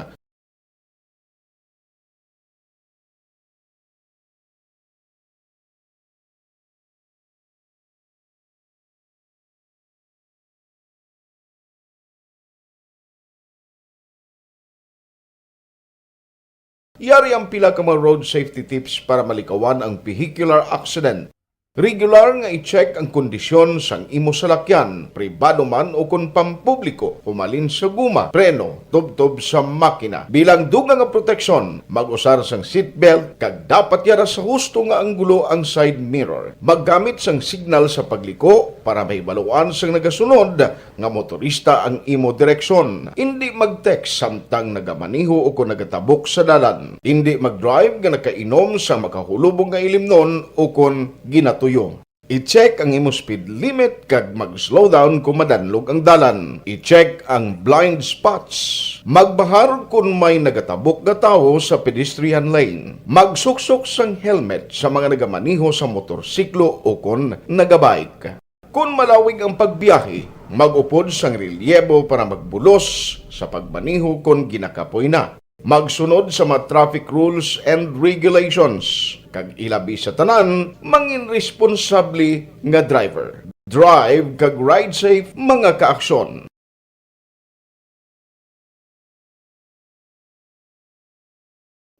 [SPEAKER 10] Yari ang pila ka mga road safety tips para malikawan ang vehicular accident. Regular nga i-check ang kondisyon sang imo salakyan, pribado man o kung pampubliko, humalin sa guma, preno, tubtob sa makina. Bilang dugang nga proteksyon, mag-usar sang seatbelt, kag dapat yara sa husto nga anggulo ang side mirror. Maggamit sang signal sa pagliko para may baluan sang nagasunod nga motorista ang imo direksyon. Hindi mag-text samtang nagamaniho o kung nagatabok sa dalan. Hindi mag-drive nga nakainom sa makahulubong nga ilimnon o kung ginato tuyo. I-check ang imo speed limit kag mag-slow down kung madanlog ang dalan. I-check ang blind spots. Magbahar kung may nagatabok nga tawo sa pedestrian lane. Magsuksok sang helmet sa mga nagamaniho sa motorsiklo o kung nagabike. Kung malawig ang pagbiyahe, mag-upod sang relyebo para magbulos sa pagmaniho kung ginakapoy na. Magsunod sa mga traffic rules and regulations. Kag ilabi sa tanan, mangin responsable nga driver. Drive kag ride safe mga kaaksyon.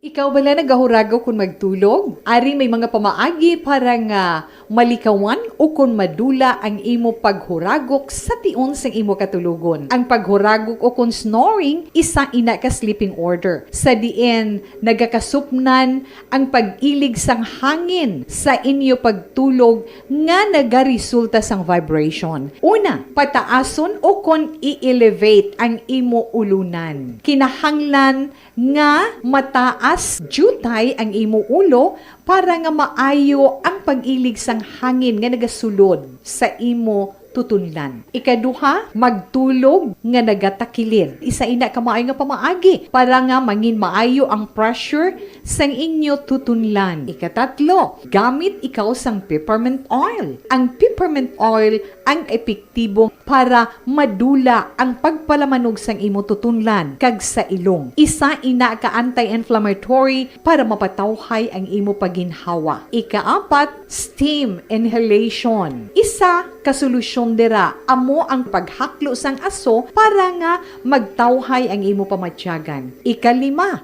[SPEAKER 7] Ikaw bala nagahurago kung magtulog? Ari may mga pamaagi para nga malikawan o kung madula ang imo paghuragok sa tion sang imo katulugon. Ang paghuragok o kung snoring, isa ina ka sleeping order. Sa diin, nagakasupnan ang pag-ilig sang hangin sa inyo pagtulog nga nagaresulta sang vibration. Una, pataason o kung i-elevate ang imo ulunan. Kinahanglan nga mataas jutay ang imo ulo para nga maayo ang pag-ilig sang hangin nga nagasulod sa imo tutunlan. Ikaduha, magtulog nga nagatakilin. Isa ina ka maayo nga pamaagi para nga mangin maayo ang pressure sang inyo tutunlan. Ikatatlo, gamit ikaw sang peppermint oil. Ang peppermint oil ang epektibo para madula ang pagpalamanog sang imo tutunlan kag sa ilong. Isa ina ka anti-inflammatory para mapatawhay ang imo paginhawa. Ikaapat, steam inhalation. Isa ka solusyon dira amo ang paghaklo sang aso para nga magtawhay ang imo pamatyagan. Ikalima,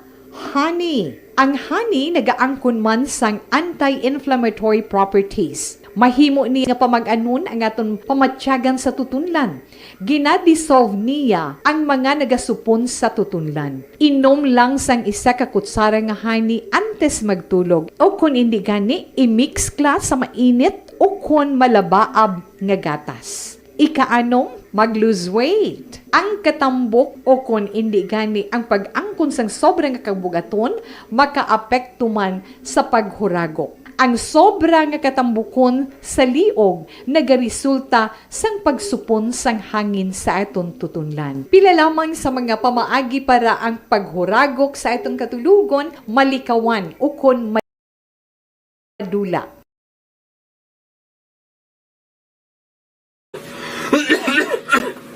[SPEAKER 7] honey. Ang honey nagaangkon man sang anti-inflammatory properties. Mahimo ni nga pamag-anon ang aton pamatyagan sa tutunlan. Ginadissolve niya ang mga nagasupon sa tutunlan. Inom lang sang isa ka kutsara nga honey antes magtulog. O kung hindi gani, i-mix kla sa mainit o kung malabaab nga gatas. Ikaanong, mag-lose weight. Ang katambok o kung hindi gani ang pag-angkon sang sobrang kabugaton, makaapekto man sa paghuragok. Ang sobra nga katambukon sa liog nagaresulta sang pagsupon sang hangin sa atong tutunlan. Pila lamang sa mga pamaagi para ang paghuragok sa atong katulugon malikawan o kon madula.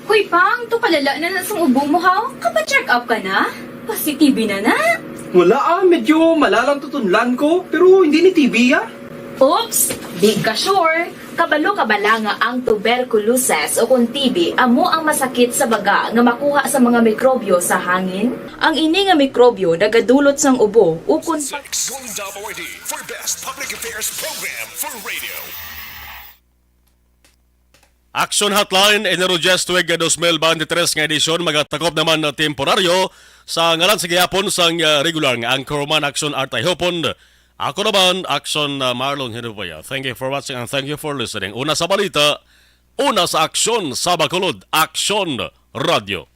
[SPEAKER 12] Hoy Pang, to palala na sang ubo mo ha? Kapa-check up ka na? Kasi TB na.
[SPEAKER 13] Wala medyo malalang tutunlan ko, pero hindi ni TB
[SPEAKER 12] Oops! Di ka sure. Kabalo-kabala nga ang tuberculosis o kung TB amo ang masakit sa baga nga makuha sa mga mikrobyo sa hangin. Ang ini nga mikrobyo nagadulot sang ubo o kung
[SPEAKER 2] WD for best public affairs program for radio.
[SPEAKER 3] Action Hotline, Enerogest Tuig 2023 nga edisyon, magatakop naman na temporaryo sa ngalan sa gihapon sang regular nga Anchorman Action Artay Hopon. Ako naman, Action Marlon Hinubaya. Thank you for watching and thank you for listening. Una sa balita, una sa aksyon sa Bacolod, Action Radio.